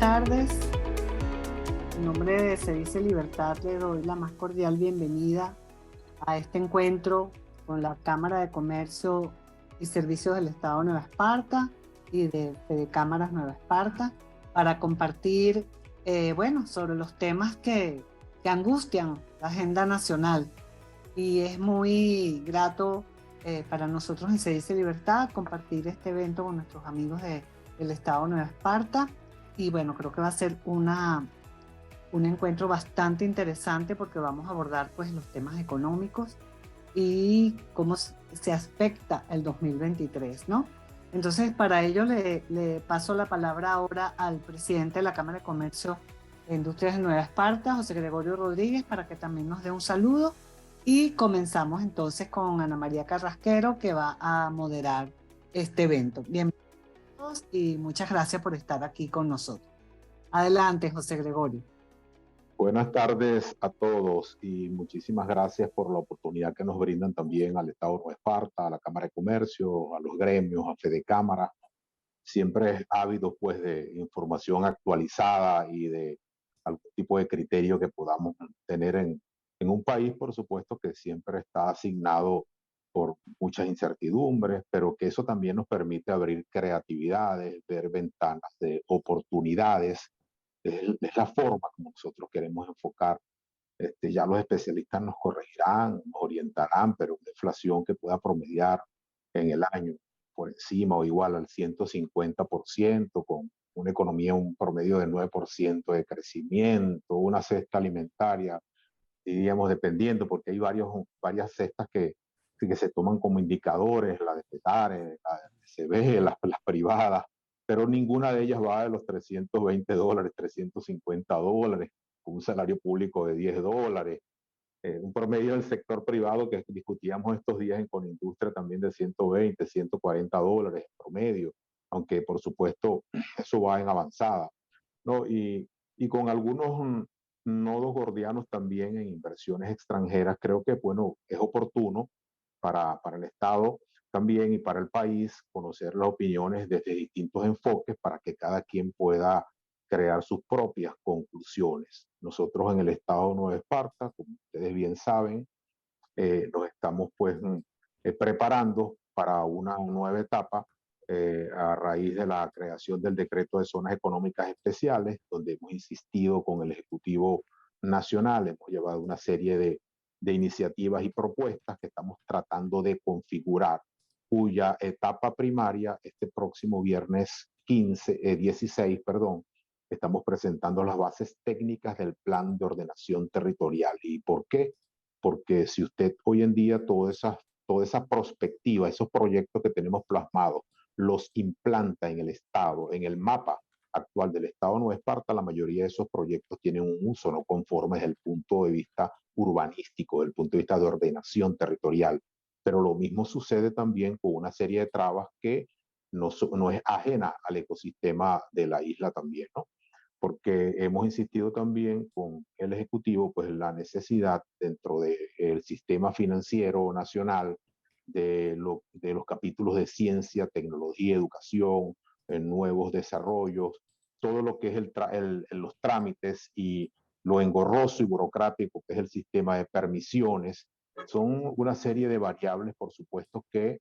tardes. En nombre de Se Dice Libertad le doy la más cordial bienvenida a este encuentro con la Cámara de Comercio y Servicios del Estado de Nueva Esparta y de Fedecámaras Nueva Esparta para compartir sobre los temas que angustian la agenda nacional. Y es muy grato para nosotros en Se Dice Libertad compartir este evento con nuestros amigos del Estado de Nueva Esparta. Y bueno, creo que va a ser un encuentro bastante interesante porque vamos a abordar pues los temas económicos y cómo se aspecta el 2023, ¿no? Entonces, para ello le paso la palabra ahora al presidente de la Cámara de Comercio e Industrias de Nueva Esparta, José Gregorio Rodríguez, para que también nos dé un saludo. Y comenzamos entonces con Ana María Carrasquero, que va a moderar este evento. Bienvenidos y muchas gracias por estar aquí con nosotros. Adelante, José Gregorio. Buenas tardes a todos y muchísimas gracias por la oportunidad que nos brindan también al Estado de Nueva Esparta, a la Cámara de Comercio, a los gremios, a Fedecámara. Siempre ávidos pues de información actualizada y de algún tipo de criterio que podamos tener en un país, por supuesto, que siempre está asignado por muchas incertidumbres, pero que eso también nos permite abrir creatividades, ver ventanas de oportunidades. Es la forma como nosotros queremos enfocar. Ya los especialistas nos corregirán, nos orientarán, pero una inflación que pueda promediar en el año por encima o igual al 150%, con una economía, un promedio de 9% de crecimiento, una cesta alimentaria, diríamos, dependiendo, porque hay varias cestas que se toman como indicadores, la de Petare, la de CB, las privadas, pero ninguna de ellas va de los $320, $350, con un salario público de $10. Un promedio del sector privado que discutíamos estos días en Conindustria también de $120, $140 promedio, aunque por supuesto eso va en avanzada, ¿no? Y con algunos nodos gordianos también en inversiones extranjeras, creo que, bueno, es oportuno para el Estado también y para el país conocer las opiniones desde distintos enfoques para que cada quien pueda crear sus propias conclusiones. Nosotros en el Estado de Nueva Esparta, como ustedes bien saben, nos estamos pues preparando para una nueva etapa a raíz de la creación del decreto de zonas económicas especiales, donde hemos insistido con el Ejecutivo Nacional, hemos llevado una serie de iniciativas y propuestas que estamos tratando de configurar, cuya etapa primaria este próximo viernes 16, perdón, estamos presentando las bases técnicas del plan de ordenación territorial. ¿Y por qué? Porque si usted hoy en día toda esa perspectiva, esos proyectos que tenemos plasmados, los implanta en el Estado, en el mapa actual del Estado de Nueva Esparta, la mayoría de esos proyectos tienen un uso no conforme desde el punto de vista urbanístico, desde el punto de vista de ordenación territorial. Pero lo mismo sucede también con una serie de trabas que no es ajena al ecosistema de la isla también, ¿no? Porque hemos insistido también con el Ejecutivo, pues la necesidad dentro del sistema financiero nacional de los capítulos de ciencia, tecnología, educación, nuevos desarrollos, todo lo que es los trámites y lo engorroso y burocrático que es el sistema de permisiones, son una serie de variables, por supuesto, que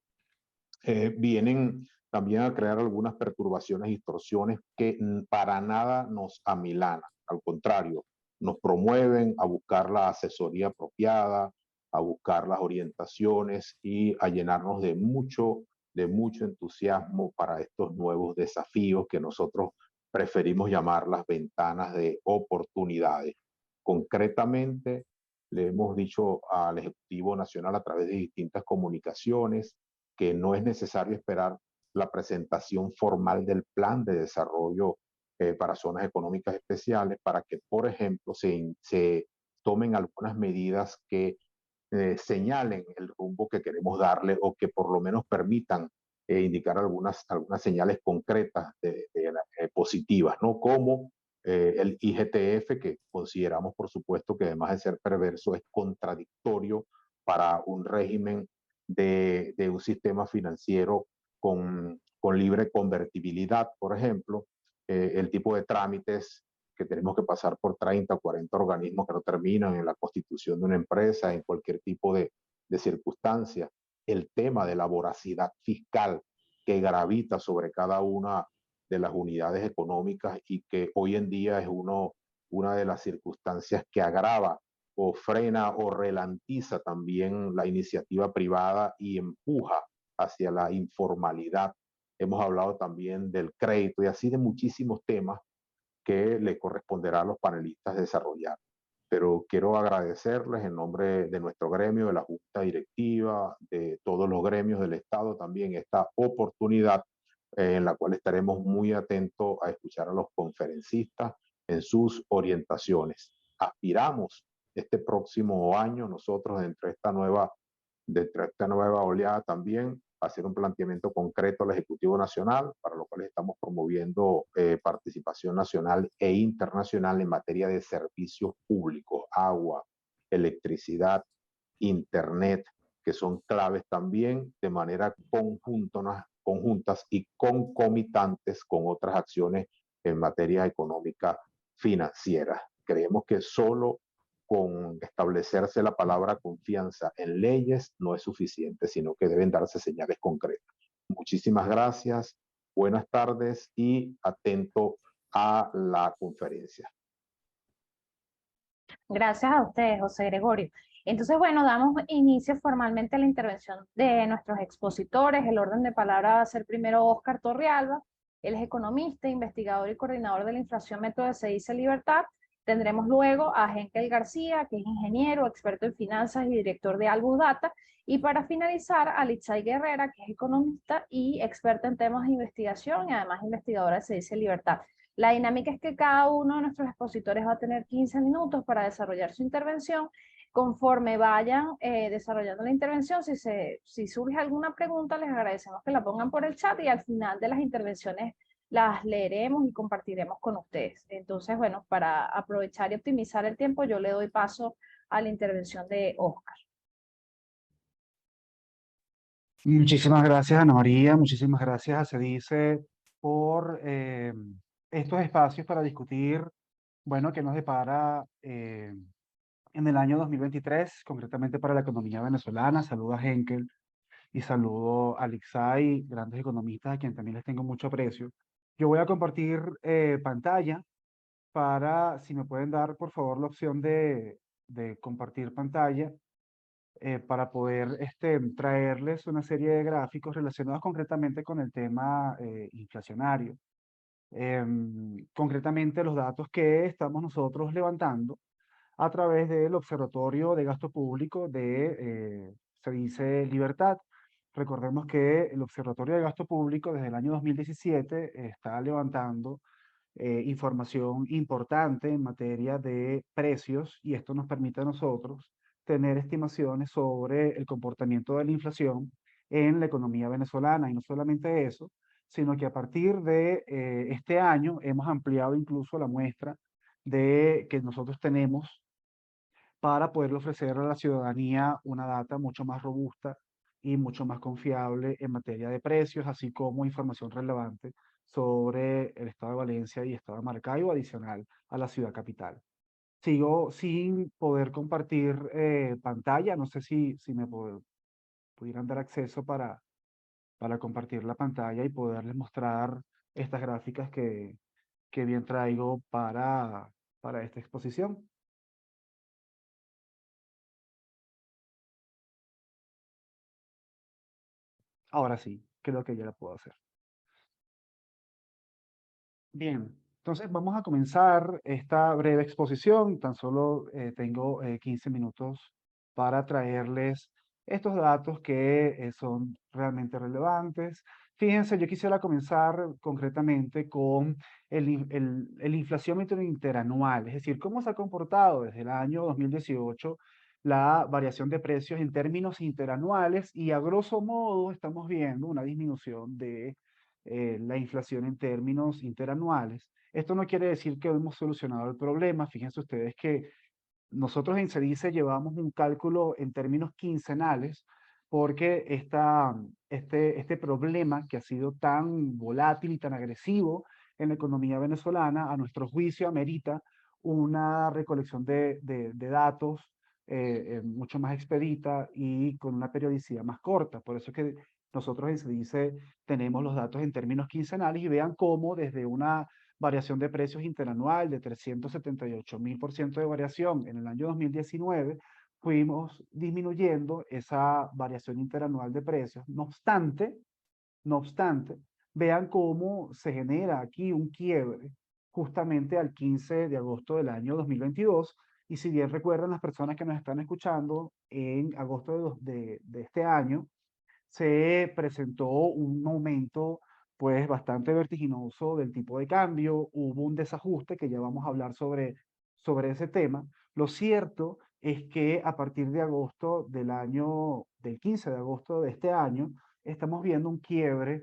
vienen también a crear algunas perturbaciones y distorsiones que para nada nos amilanan, al contrario, nos promueven a buscar la asesoría apropiada, a buscar las orientaciones y a llenarnos de mucho entusiasmo para estos nuevos desafíos que nosotros preferimos llamar las ventanas de oportunidades. Concretamente, le hemos dicho al Ejecutivo Nacional a través de distintas comunicaciones que no es necesario esperar la presentación formal del plan de desarrollo para zonas económicas especiales para que, por ejemplo, se tomen algunas medidas que señalen el rumbo que queremos darle o que por lo menos permitan indicar algunas señales concretas positivas, ¿no? Como el IGTF, que consideramos, por supuesto, que además de ser perverso, es contradictorio para un régimen de un sistema financiero con libre convertibilidad, por ejemplo, el tipo de trámites que tenemos que pasar por 30 o 40 organismos que no terminan en la constitución de una empresa, en cualquier tipo de circunstancia, el tema de la voracidad fiscal que gravita sobre cada una de las unidades económicas y que hoy en día es una de las circunstancias que agrava o frena o relantiza también la iniciativa privada y empuja hacia la informalidad. Hemos hablado también del crédito y así de muchísimos temas que le corresponderá a los panelistas desarrollar. Pero quiero agradecerles en nombre de nuestro gremio, de la Junta Directiva, de todos los gremios del Estado también esta oportunidad en la cual estaremos muy atentos a escuchar a los conferencistas en sus orientaciones. Aspiramos este próximo año nosotros dentro de esta nueva oleada también hacer un planteamiento concreto al Ejecutivo Nacional, para lo cual estamos promoviendo participación nacional e internacional en materia de servicios públicos, agua, electricidad, internet, que son claves también de manera conjuntas y concomitantes con otras acciones en materia económica financiera. Creemos que solo con establecerse la palabra confianza en leyes no es suficiente, sino que deben darse señales concretas. Muchísimas gracias, buenas tardes y atento a la conferencia. Gracias a ustedes, José Gregorio. Entonces, bueno, damos inicio formalmente a la intervención de nuestros expositores. El orden de palabra va a ser primero Óscar Torrealba. Él es economista, investigador y coordinador de la inflación método de CICE Libertad. Tendremos luego a Henkel García, que es ingeniero, experto en finanzas y director de Albus Data. Y para finalizar, a Litzay Guerrera, que es economista y experta en temas de investigación y además investigadora de CICE Libertad. La dinámica es que cada uno de nuestros expositores va a tener 15 minutos para desarrollar su intervención. Conforme vayan desarrollando la intervención, si surge alguna pregunta, les agradecemos que la pongan por el chat y al final de las intervenciones las leeremos y compartiremos con ustedes. Entonces, bueno, para aprovechar y optimizar el tiempo, yo le doy paso a la intervención de Óscar. Muchísimas gracias, Ana María. Muchísimas gracias a CEDICE por estos espacios para discutir, bueno, qué nos depara en el año 2023, concretamente para la economía venezolana. Saludo a Henkel y saludo a Lixay, grandes economistas a quien también les tengo mucho aprecio. Yo voy a compartir pantalla para, si me pueden dar, por favor, la opción de compartir pantalla para poder traerles una serie de gráficos relacionados concretamente con el tema inflacionario. Concretamente los datos que estamos nosotros levantando a través del Observatorio de Gasto Público de CEDICE Libertad. Recordemos que el Observatorio de Gasto Público desde el año 2017 está levantando información importante en materia de precios y esto nos permite a nosotros tener estimaciones sobre el comportamiento de la inflación en la economía venezolana. Y no solamente eso, sino que a partir de este año hemos ampliado incluso la muestra de que nosotros tenemos para poder ofrecer a la ciudadanía una data mucho más robusta y mucho más confiable en materia de precios, así como información relevante sobre el estado de Valencia y estado de Maracaibo adicional a la ciudad capital. Sigo sin poder compartir pantalla, no sé si me pudieran dar acceso para compartir la pantalla y poderles mostrar estas gráficas que bien traigo para esta exposición. Ahora sí, creo que ya la puedo hacer. Bien, entonces vamos a comenzar esta breve exposición. Tan solo tengo 15 minutos para traerles estos datos que son realmente relevantes. Fíjense, yo quisiera comenzar concretamente con el inflaciómetro interanual, es decir, cómo se ha comportado desde el año 2018 la variación de precios en términos interanuales y a grosso modo estamos viendo una disminución de la inflación en términos interanuales. Esto no quiere decir que hemos solucionado el problema. Fíjense ustedes que nosotros en CEDICE llevamos un cálculo en términos quincenales porque este problema que ha sido tan volátil y tan agresivo en la economía venezolana, a nuestro juicio, amerita una recolección de datos mucho más expedita y con una periodicidad más corta. Por eso es que nosotros en CEDICE tenemos los datos en términos quincenales y vean cómo desde una variación de precios interanual de 378.000% de variación en el año 2019, fuimos disminuyendo esa variación interanual de precios. No obstante, vean cómo se genera aquí un quiebre justamente al 15 de agosto del año 2022. Y si bien recuerdan las personas que nos están escuchando, en agosto de este año se presentó un aumento pues bastante vertiginoso del tipo de cambio, hubo un desajuste que ya vamos a hablar sobre ese tema. Lo cierto es que a partir de agosto del 15 de agosto de este año, estamos viendo un quiebre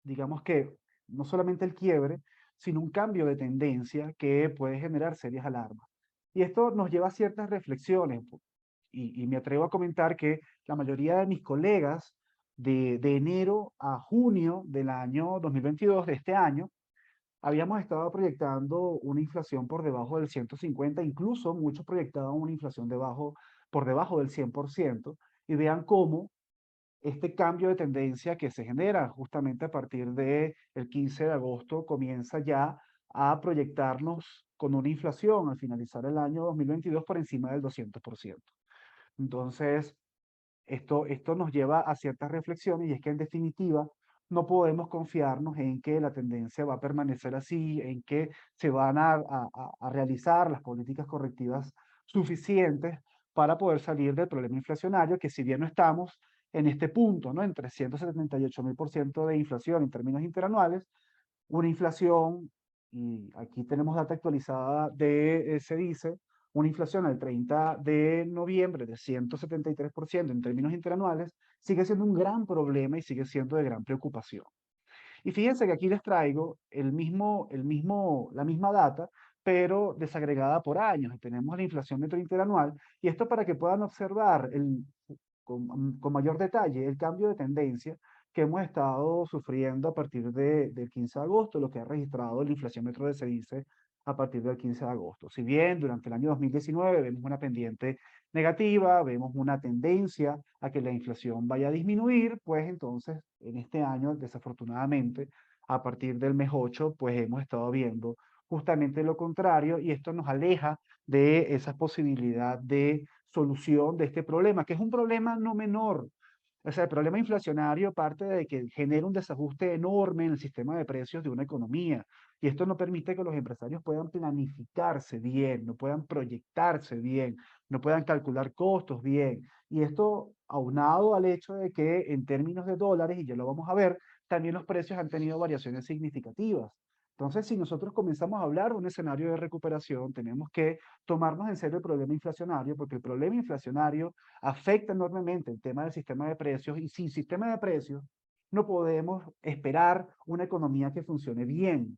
digamos que, no solamente el quiebre, sino un cambio de tendencia que puede generar serias alarmas. Y esto nos lleva a ciertas reflexiones, y me atrevo a comentar que la mayoría de mis colegas de enero a junio del año 2022, de este año, habíamos estado proyectando una inflación por debajo del 150, incluso muchos proyectaban una inflación por debajo del 100%, y vean cómo este cambio de tendencia que se genera justamente a partir del 15 de agosto comienza ya a proyectarnos con una inflación al finalizar el año 2022 por encima del 200%. Entonces, esto nos lleva a ciertas reflexiones y es que en definitiva no podemos confiarnos en que la tendencia va a permanecer así, en que se van a realizar las políticas correctivas suficientes para poder salir del problema inflacionario, que si bien no estamos en este punto, ¿no? En 378.000% de inflación en términos interanuales, una inflación, y aquí tenemos data actualizada se dice, una inflación al 30 de noviembre de 173% en términos interanuales, sigue siendo un gran problema y sigue siendo de gran preocupación. Y fíjense que aquí les traigo la misma data, pero desagregada por años. Tenemos la inflación neto interanual, y esto para que puedan observar con mayor detalle el cambio de tendencia que hemos estado sufriendo a partir del 15 de agosto, lo que ha registrado la inflación metro de CEDICE a partir del 15 de agosto. Si bien durante el año 2019 vemos una pendiente negativa, vemos una tendencia a que la inflación vaya a disminuir, pues entonces en este año, desafortunadamente, a partir del mes 8, pues hemos estado viendo justamente lo contrario, y esto nos aleja de esa posibilidad de solución de este problema, que es un problema no menor. O sea, el problema inflacionario parte de que genera un desajuste enorme en el sistema de precios de una economía, y esto no permite que los empresarios puedan planificarse bien, no puedan proyectarse bien, no puedan calcular costos bien. Y esto aunado al hecho de que en términos de dólares, y ya lo vamos a ver, también los precios han tenido variaciones significativas. Entonces, si nosotros comenzamos a hablar de un escenario de recuperación, tenemos que tomarnos en serio el problema inflacionario, porque el problema inflacionario afecta enormemente el tema del sistema de precios, y sin sistema de precios no podemos esperar una economía que funcione bien.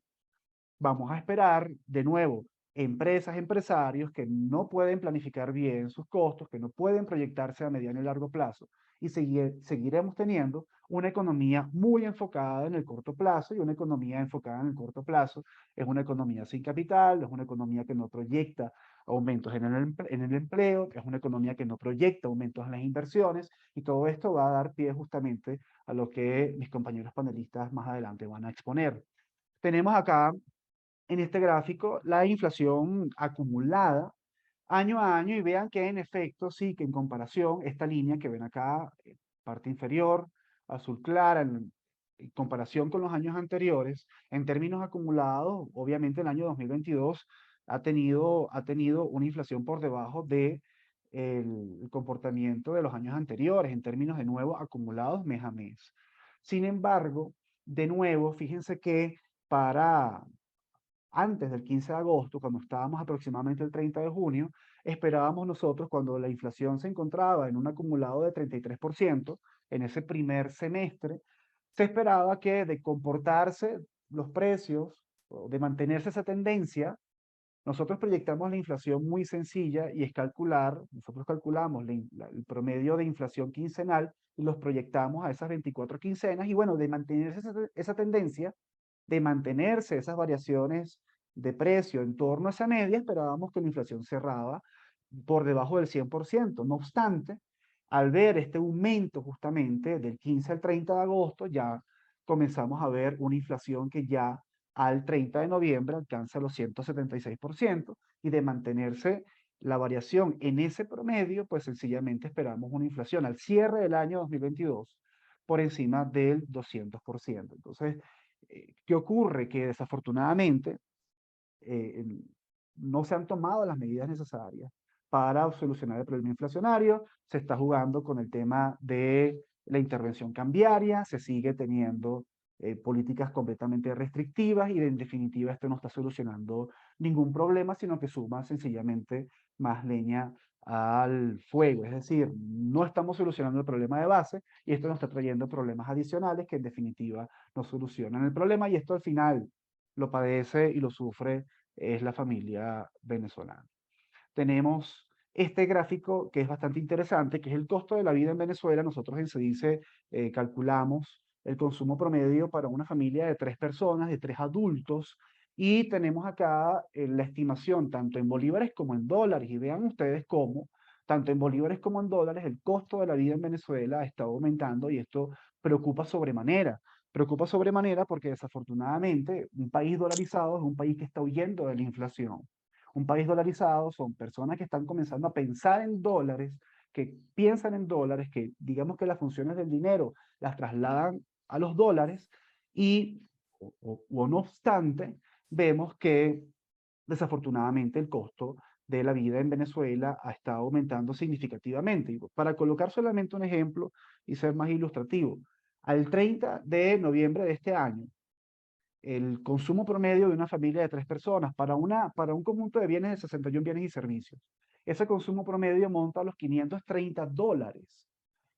Vamos a esperar, de nuevo, empresarios que no pueden planificar bien sus costos, que no pueden proyectarse a mediano y largo plazo, y seguiremos teniendo una economía muy enfocada en el corto plazo, y una economía enfocada en el corto plazo es una economía sin capital, es una economía que no proyecta aumentos en el empleo, es una economía que no proyecta aumentos en las inversiones, y todo esto va a dar pie justamente a lo que mis compañeros panelistas más adelante van a exponer. Tenemos acá en este gráfico la inflación acumulada año a año, y vean que en efecto sí, que en comparación, esta línea que ven acá, parte inferior, azul clara, en comparación con los años anteriores, en términos acumulados, obviamente el año 2022 ha tenido una inflación por debajo de el comportamiento de los años anteriores, en términos de nuevo acumulados mes a mes. Sin embargo, de nuevo, fíjense que para antes del 15 de agosto, cuando estábamos aproximadamente el 30 de junio, esperábamos nosotros, cuando la inflación se encontraba en un acumulado de 33% en ese primer semestre, se esperaba que de comportarse los precios, o de mantenerse esa tendencia, Nosotros proyectamos la inflación muy sencilla y es calcular, nosotros calculamos el promedio de inflación quincenal y los proyectamos a esas 24 quincenas y bueno, de mantenerse esa tendencia, de mantenerse esas variaciones de precio en torno a esa media, esperábamos que la inflación cerraba por debajo del 100%. No obstante, al ver este aumento justamente del 15 al 30 de agosto, ya comenzamos a ver una inflación que ya al 30 de noviembre alcanza los 176% y de mantenerse la variación en ese promedio, pues sencillamente esperamos una inflación al cierre del año 2022 por encima del 200%. Entonces, ¿qué ocurre? Que desafortunadamente eh, no se han tomado las medidas necesarias para solucionar el problema inflacionario, se está jugando con el tema de la intervención cambiaria, se sigue teniendo políticas completamente restrictivas y en definitiva esto no está solucionando ningún problema, sino que suma sencillamente más leña al fuego. Es decir, no estamos solucionando el problema de base y esto nos está trayendo problemas adicionales que en definitiva no solucionan el problema y esto al final lo padece y lo sufre es la familia venezolana. Tenemos este gráfico que es bastante interesante, que es el costo de la vida en Venezuela. Nosotros en CEDICE calculamos el consumo promedio para una familia de 3 personas, de 3 adultos, y tenemos acá la estimación tanto en bolívares como en dólares. Y vean ustedes cómo, tanto en bolívares como en dólares, el costo de la vida en Venezuela está aumentando y esto preocupa sobremanera. Preocupa sobremanera porque desafortunadamente un país dolarizado es un país que está huyendo de la inflación. Un país dolarizado son personas que están comenzando a pensar en dólares, que piensan en dólares, que digamos que las funciones del dinero las trasladan a los dólares y, o no obstante, vemos que desafortunadamente el costo de la vida en Venezuela ha estado aumentando significativamente. Y para colocar solamente un ejemplo y ser más ilustrativo, al 30 de noviembre de este año, el consumo promedio de una familia de 3 personas para un conjunto de bienes de 61 bienes y servicios. Ese consumo promedio monta a los $530.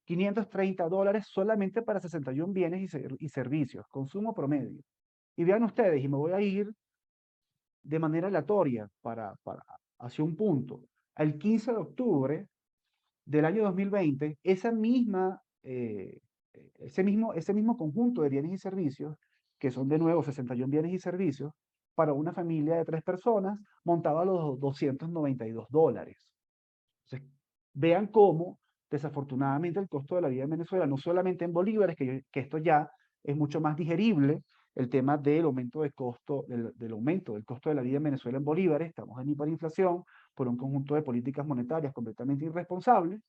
$530 solamente para 61 bienes y servicios, consumo promedio. Y vean ustedes, y me voy a ir de manera aleatoria hacia un punto. El 15 de octubre del año 2020, ese mismo conjunto de bienes y servicios, que son de nuevo 61 bienes y servicios, para una familia de 3 personas, montaba los $292. Entonces, vean cómo, desafortunadamente, el costo de la vida en Venezuela, no solamente en bolívares, que esto ya es mucho más digerible, el tema del aumento de costo, del aumento del costo de la vida en Venezuela en bolívares, estamos en hiperinflación por un conjunto de políticas monetarias completamente irresponsables.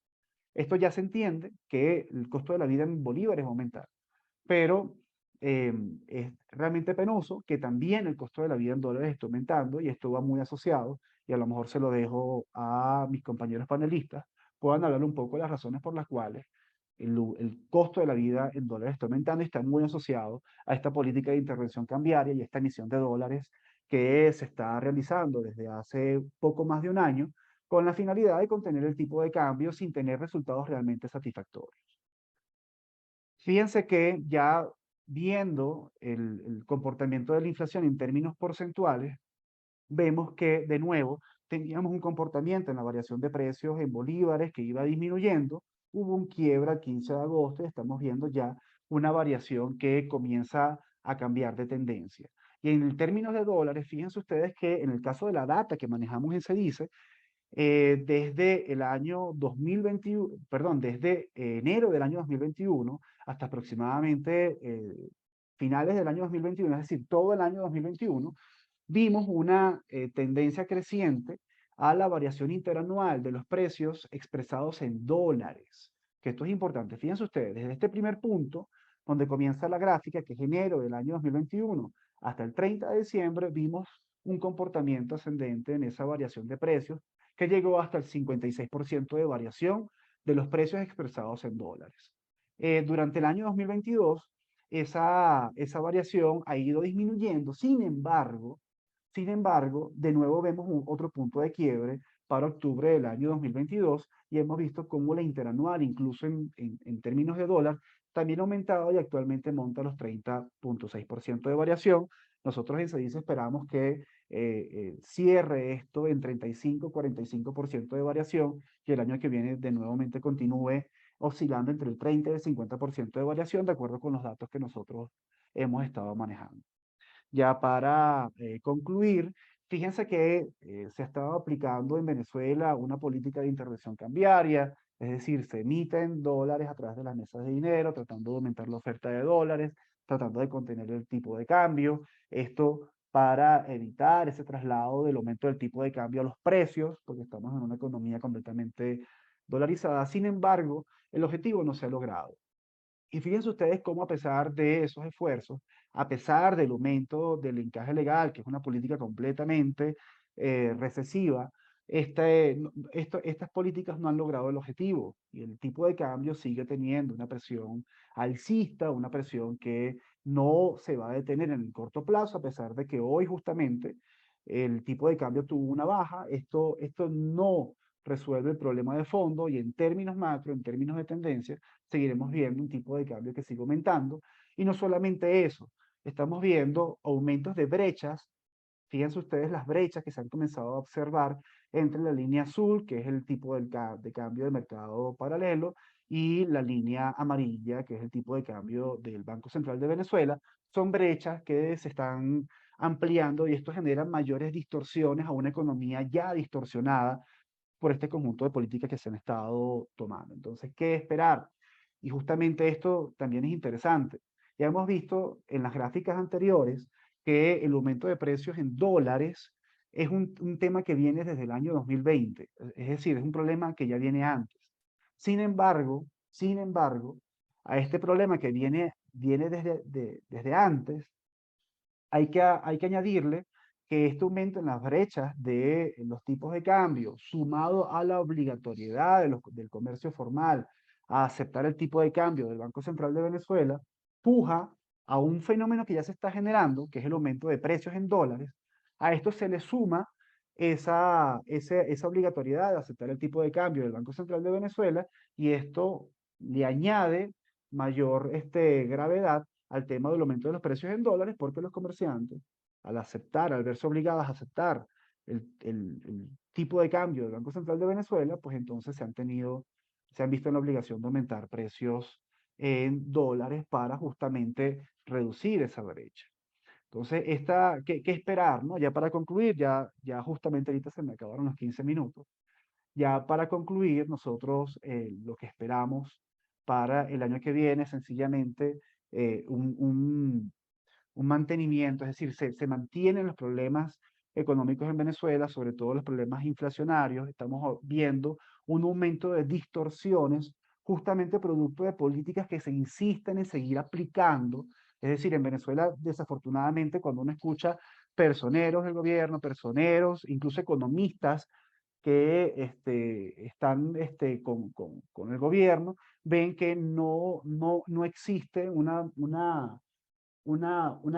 Esto ya se entiende que el costo de la vida en bolívares va a aumentar, pero es realmente penoso que también el costo de la vida en dólares esté aumentando y esto va muy asociado, y a lo mejor se lo dejo a mis compañeros panelistas, puedan hablar un poco de las razones por las cuales el costo de la vida en dólares está aumentando y está muy asociado a esta política de intervención cambiaria y esta emisión de dólares que se está realizando desde hace poco más de un año con la finalidad de contener el tipo de cambio sin tener resultados realmente satisfactorios. Fíjense que ya viendo el comportamiento de la inflación en términos porcentuales, vemos que de nuevo teníamos un comportamiento en la variación de precios en bolívares que iba disminuyendo, hubo un quiebra el 15 de agosto y estamos viendo ya una variación que comienza a cambiar de tendencia. Y en términos de dólares, fíjense ustedes que en el caso de la data que manejamos en CEDICE, desde el año 2021, perdón, desde enero del año 2021 hasta aproximadamente finales del año 2021, es decir, todo el año 2021, vimos una tendencia creciente a la variación interanual de los precios expresados en dólares, que esto es importante. Fíjense ustedes, desde este primer punto, donde comienza la gráfica, que es enero del año 2021, hasta el 30 de diciembre, vimos un comportamiento ascendente en esa variación de precios, que llegó hasta el 56% de variación de los precios expresados en dólares. Durante el año 2022, esa variación ha ido disminuyendo, sin embargo, de nuevo vemos otro punto de quiebre para octubre del año 2022 y hemos visto cómo la interanual, incluso en términos de dólar, también ha aumentado y actualmente monta los 30.6% de variación. Nosotros en CEDICE esperamos que cierre esto en 35-45% de variación y el año que viene de nuevamente continúe oscilando entre el 30 y el 50% de variación de acuerdo con los datos que nosotros hemos estado manejando. Ya para concluir, fíjense que se ha estado aplicando en Venezuela una política de intervención cambiaria, es decir, se emiten dólares a través de las mesas de dinero, tratando de aumentar la oferta de dólares, tratando de contener el tipo de cambio. Esto para evitar ese traslado del aumento del tipo de cambio a los precios, porque estamos en una economía completamente dolarizada. Sin embargo, el objetivo no se ha logrado. Y fíjense ustedes cómo a pesar de esos esfuerzos, a pesar del aumento del encaje legal, que es una política completamente recesiva, estas políticas no han logrado el objetivo y el tipo de cambio sigue teniendo una presión alcista, una presión que no se va a detener en el corto plazo, a pesar de que hoy justamente el tipo de cambio tuvo una baja. Esto no resuelve el problema de fondo y en términos macro, en términos de tendencia, seguiremos viendo un tipo de cambio que sigue aumentando. Y no solamente eso, estamos viendo aumentos de brechas. Fíjense ustedes las brechas que se han comenzado a observar entre la línea azul, que es el tipo de cambio de mercado paralelo, y la línea amarilla, que es el tipo de cambio del Banco Central de Venezuela. Son brechas que se están ampliando y esto genera mayores distorsiones a una economía ya distorsionada por este conjunto de políticas que se han estado tomando. Entonces, ¿qué esperar? Y justamente esto también es interesante. Ya hemos visto en las gráficas anteriores que el aumento de precios en dólares es un tema que viene desde el año 2020. Es decir, es un problema que ya viene antes. Sin embargo, a este problema que viene desde antes, hay que añadirle que este aumento en las brechas de los tipos de cambio, sumado a la obligatoriedad del comercio formal a aceptar el tipo de cambio del Banco Central de Venezuela, puja a un fenómeno que ya se está generando, que es el aumento de precios en dólares. A esto se le suma esa obligatoriedad de aceptar el tipo de cambio del Banco Central de Venezuela y esto le añade mayor gravedad al tema del aumento de los precios en dólares, porque los comerciantes, al verse obligados a aceptar el tipo de cambio del Banco Central de Venezuela, pues entonces se han visto en la obligación de aumentar precios en dólares para justamente reducir esa brecha. Entonces, ¿qué esperar, no? Ya para concluir, ya justamente ahorita se me acabaron los 15 minutos. Ya para concluir, nosotros lo que esperamos para el año que viene, sencillamente, un mantenimiento, es decir, se mantienen los problemas económicos en Venezuela, sobre todo los problemas inflacionarios. Estamos viendo un aumento de distorsiones justamente producto de políticas que se insisten en seguir aplicando. Es decir, en Venezuela, desafortunadamente, cuando uno escucha personeros del gobierno, personeros, incluso economistas que están con el gobierno, ven que no existe una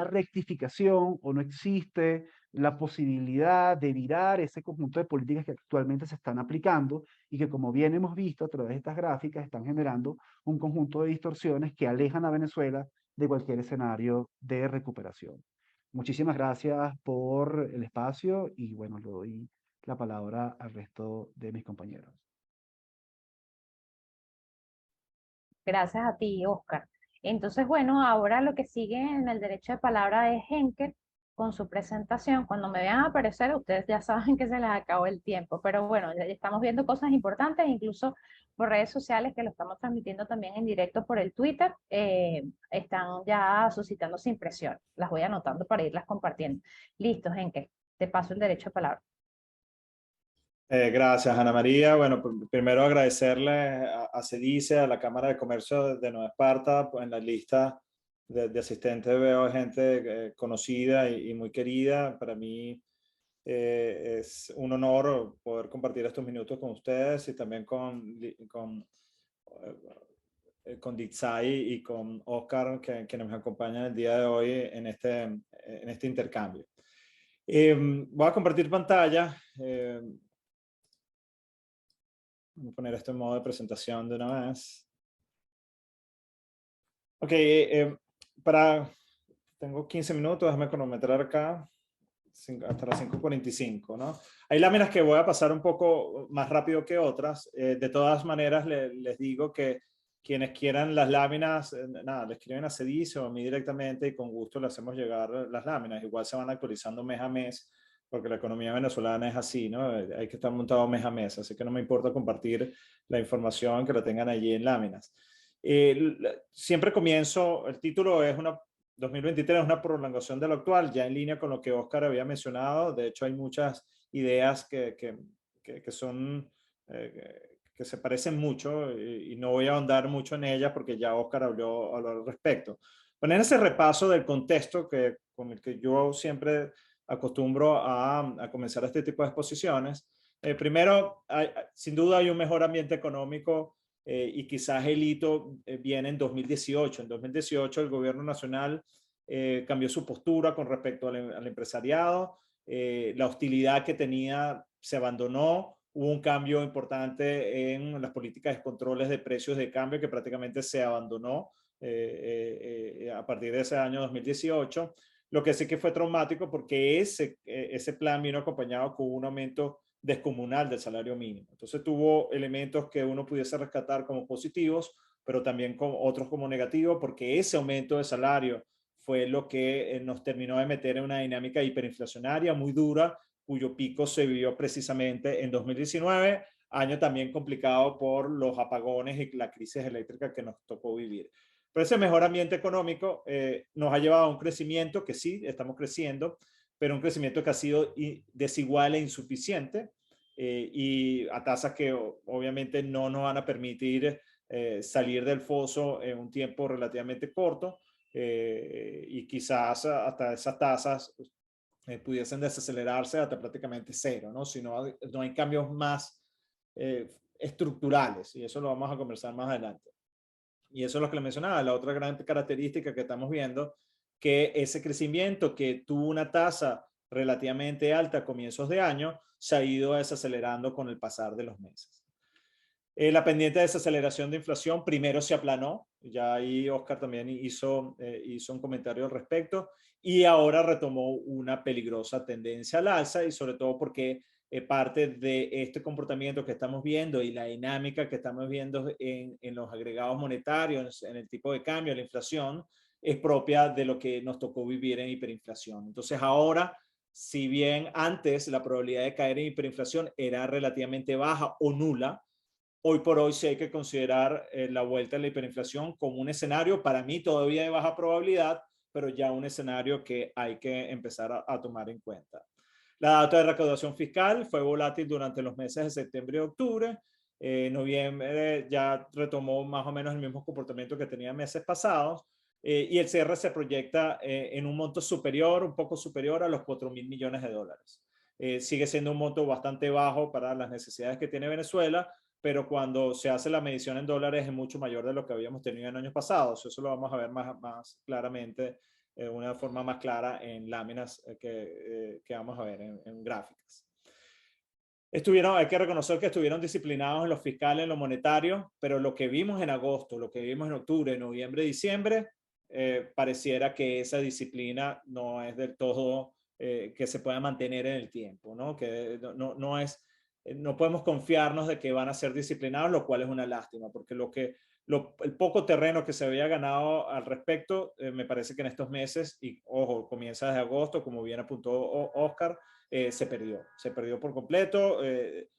rectificación o no existe la posibilidad de virar ese conjunto de políticas que actualmente se están aplicando y que, como bien hemos visto a través de estas gráficas, están generando un conjunto de distorsiones que alejan a Venezuela de cualquier escenario de recuperación. Muchísimas gracias por el espacio y bueno, le doy la palabra al resto de mis compañeros. Gracias a ti, Oscar. Entonces, bueno, ahora lo que sigue en el derecho de palabra es Henkel con su presentación. Cuando me vean aparecer, ustedes ya saben que se les acabó el tiempo, pero bueno, ya estamos viendo cosas importantes, incluso por redes sociales que lo estamos transmitiendo también en directo por el Twitter, están ya suscitándose impresiones. Las voy anotando para irlas compartiendo. Listo, Henkel, te paso el derecho de palabra. Gracias, Ana María. Bueno, primero agradecerle a CEDICE, a la Cámara de Comercio de Nueva Esparta, pues en la lista de asistentes veo gente conocida y muy querida. Para mí es un honor poder compartir estos minutos con ustedes y también con Dixay y con Oscar, que nos acompañan el día de hoy en este intercambio. Voy a compartir pantalla. Voy a poner esto en modo de presentación de una vez. Ok, tengo 15 minutos, déjame cronometrar acá. hasta las 5:45, ¿no? Hay láminas que voy a pasar un poco más rápido que otras. De todas maneras, les digo que quienes quieran las láminas, nada, le escriben a Cedice o a mí directamente y con gusto le hacemos llegar las láminas. Igual se van actualizando mes a mes, porque la economía venezolana es así, ¿no? Hay que estar montado mes a mes, así que no me importa compartir la información, que la tengan allí en láminas. Siempre comienzo, el título es 2023 es una prolongación de lo actual, ya en línea con lo que Oscar había mencionado. De hecho, hay muchas ideas que son, que se parecen mucho y no voy a ahondar mucho en ellas porque ya Oscar habló al respecto. Bueno, en ese repaso del contexto con el que yo siempre acostumbro a comenzar este tipo de exposiciones, primero, sin duda hay un mejor ambiente económico y quizás el hito viene en 2018. En 2018 el gobierno nacional cambió su postura con respecto al empresariado. La hostilidad que tenía se abandonó. Hubo un cambio importante en las políticas de controles de precios de cambio que prácticamente se abandonó a partir de ese año 2018. Lo que sí que fue traumático porque ese plan vino acompañado con un aumento descomunal del salario mínimo. Entonces tuvo elementos que uno pudiese rescatar como positivos, pero también con otros como negativos, porque ese aumento de salario fue lo que nos terminó de meter en una dinámica hiperinflacionaria muy dura, cuyo pico se vivió precisamente en 2019, año también complicado por los apagones y la crisis eléctrica que nos tocó vivir. Pero ese mejor ambiente económico nos ha llevado a un crecimiento que sí, estamos creciendo, pero un crecimiento que ha sido desigual e insuficiente y a tasas que obviamente no nos van a permitir salir del foso en un tiempo relativamente corto y quizás hasta esas tasas pudiesen desacelerarse hasta prácticamente cero, ¿no? Si no hay cambios más estructurales, y eso lo vamos a conversar más adelante. Y eso es lo que le mencionaba, la otra gran característica que estamos viendo, que ese crecimiento que tuvo una tasa relativamente alta a comienzos de año, se ha ido desacelerando con el pasar de los meses. La pendiente de desaceleración de inflación primero se aplanó, ya ahí Oscar también hizo un comentario al respecto, y ahora retomó una peligrosa tendencia al alza, y sobre todo porque parte de este comportamiento que estamos viendo y la dinámica que estamos viendo en los agregados monetarios, en el tipo de cambio, la inflación, es propia de lo que nos tocó vivir en hiperinflación. Entonces ahora, si bien antes la probabilidad de caer en hiperinflación era relativamente baja o nula, hoy por hoy sí hay que considerar la vuelta a la hiperinflación como un escenario, para mí todavía de baja probabilidad, pero ya un escenario que hay que empezar a tomar en cuenta. La data de recaudación fiscal fue volátil durante los meses de septiembre y octubre. Noviembre ya retomó más o menos el mismo comportamiento que tenía meses pasados. Y el cierre se proyecta en un monto superior, un poco superior a los 4.000 millones de dólares. Sigue siendo un monto bastante bajo para las necesidades que tiene Venezuela, pero cuando se hace la medición en dólares es mucho mayor de lo que habíamos tenido en años pasados. Eso lo vamos a ver más claramente, una forma más clara en láminas que vamos a ver en gráficas. Hay que reconocer que estuvieron disciplinados en lo fiscal, en lo monetario, pero lo que vimos en agosto, lo que vimos en octubre, noviembre, diciembre, pareciera que esa disciplina no es del todo que se pueda mantener en el tiempo, ¿no? Que no podemos confiarnos de que van a ser disciplinados, lo cual es una lástima, porque el poco terreno que se había ganado al respecto, me parece que en estos meses, y ojo, comienza desde agosto, como bien apuntó Oscar, se perdió por completo.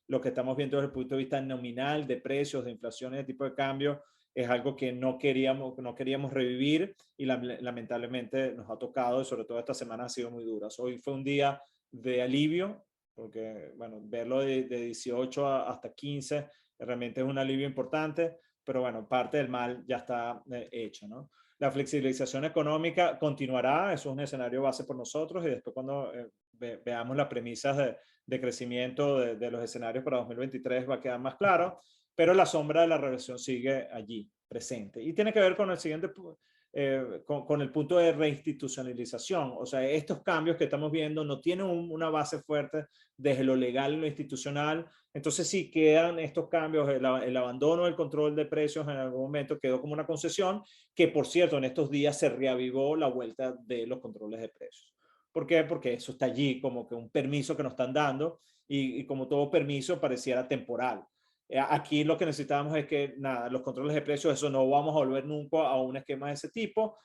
Lo que estamos viendo desde el punto de vista nominal de precios, de inflación y de tipo de cambio, es algo que no queríamos revivir y lamentablemente nos ha tocado, y sobre todo esta semana ha sido muy dura. Hoy fue un día de alivio, porque bueno, verlo de 18 hasta 15 realmente es un alivio importante, pero bueno, parte del mal ya está hecho, ¿no? La flexibilización económica continuará, eso es un escenario base por nosotros, y después cuando veamos las premisas de crecimiento de los escenarios para 2023 va a quedar más claro, pero la sombra de la reversión sigue allí, presente. Y tiene que ver con el siguiente con el punto de reinstitucionalización. O sea, estos cambios que estamos viendo no tienen una base fuerte desde lo legal y lo institucional. Entonces sí quedan estos cambios, el abandono del control de precios en algún momento quedó como una concesión, que por cierto en estos días se reavivó la vuelta de los controles de precios. ¿Por qué? Porque eso está allí como que un permiso que nos están dando y como todo permiso pareciera temporal. Aquí lo que necesitamos es que, nada, los controles de precios, eso no vamos a volver nunca a un esquema de ese tipo.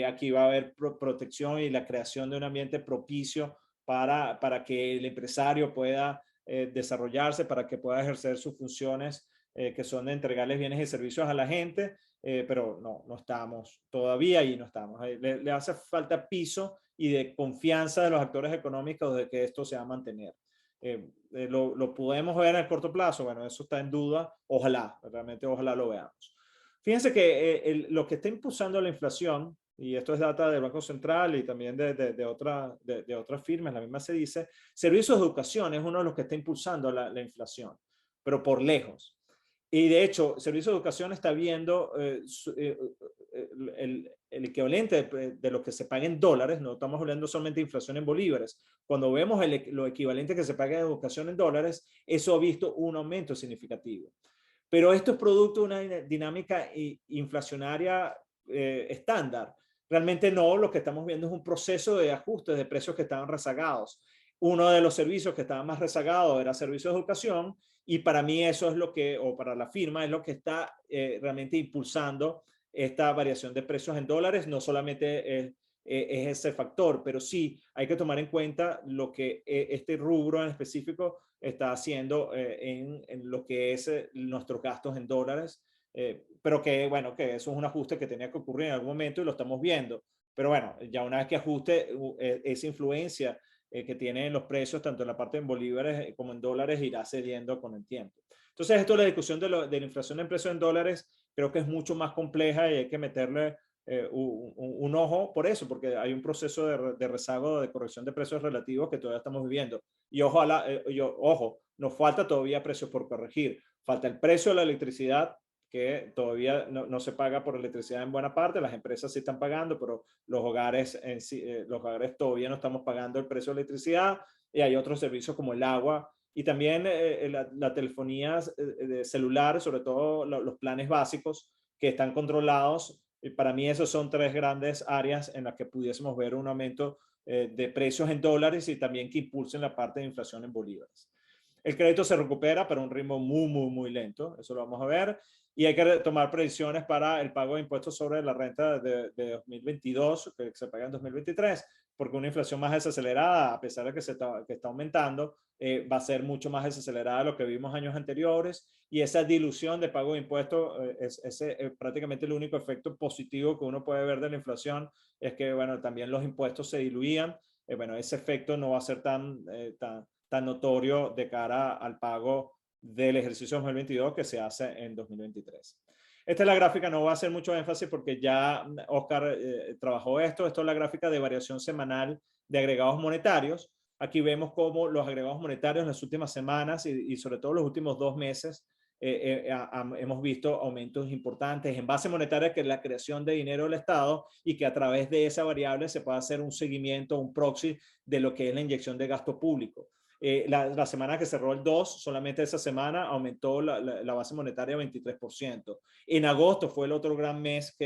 Aquí va a haber protección y la creación de un ambiente propicio para que el empresario pueda desarrollarse, para que pueda ejercer sus funciones que son de entregarles bienes y servicios a la gente, pero no estamos todavía ahí, no estamos. Le hace falta piso y de confianza de los actores económicos de que esto se va a mantener. Lo podemos ver en el corto plazo, bueno, eso está en duda, ojalá, realmente ojalá lo veamos. Fíjense que lo que está impulsando la inflación, y esto es data del Banco Central y también de otras firmas, la misma se dice, servicios de educación es uno de los que está impulsando la inflación, pero por lejos. Y de hecho, Servicio de Educación está viendo el equivalente de lo que se paga en dólares, no estamos hablando solamente de inflación en bolívares. Cuando vemos lo equivalente que se paga en educación en dólares, eso ha visto un aumento significativo. Pero esto es producto de una dinámica inflacionaria estándar. Realmente no, lo que estamos viendo es un proceso de ajuste de precios que estaban rezagados. Uno de los servicios que estaba más rezagado era servicios de educación, y para mí eso es lo que, o para la firma, es lo que está realmente impulsando esta variación de precios en dólares. No solamente es ese factor, pero sí hay que tomar en cuenta lo que este rubro en específico está haciendo en lo que es nuestros gastos en dólares, pero que bueno, que eso es un ajuste que tenía que ocurrir en algún momento y lo estamos viendo. Pero bueno, ya una vez que ajuste esa influencia que tienen los precios, tanto en la parte en bolívares como en dólares, irá cediendo con el tiempo. Entonces, esto, la discusión de la inflación en precios en dólares, creo que es mucho más compleja y hay que meterle un ojo por eso, porque hay un proceso de rezago, de corrección de precios relativos que todavía estamos viviendo. Y ojo, nos falta todavía precios por corregir. Falta el precio de la electricidad, que todavía no se paga por electricidad en buena parte. Las empresas sí están pagando, pero los hogares todavía no estamos pagando el precio de electricidad, y hay otros servicios como el agua y también la telefonía celular, sobre todo los planes básicos que están controlados. Y para mí esos son tres grandes áreas en las que pudiésemos ver un aumento de precios en dólares y también que impulsen la parte de inflación en bolívares. El crédito se recupera, pero a un ritmo muy lento, eso lo vamos a ver. Y hay que tomar previsiones para el pago de impuestos sobre la renta de 2022, que se paga en 2023, porque una inflación más desacelerada, a pesar de que está aumentando, va a ser mucho más desacelerada de lo que vimos años anteriores, y esa dilución de pago de impuestos es prácticamente el único efecto positivo que uno puede ver de la inflación, es que bueno, también los impuestos se diluían. Bueno, ese efecto no va a ser tan notorio de cara al pago del ejercicio 2022 que se hace en 2023. Esta es la gráfica, no voy a hacer mucho énfasis porque ya Oscar trabajó esto. Esto es la gráfica de variación semanal de agregados monetarios. Aquí vemos cómo los agregados monetarios en las últimas semanas y sobre todo los últimos 2 meses hemos visto aumentos importantes en base monetaria, que es la creación de dinero del Estado, y que a través de esa variable se puede hacer un seguimiento, un proxy de lo que es la inyección de gasto público. La semana que cerró el 2, solamente esa semana aumentó la base monetaria 23%. En agosto fue el otro mes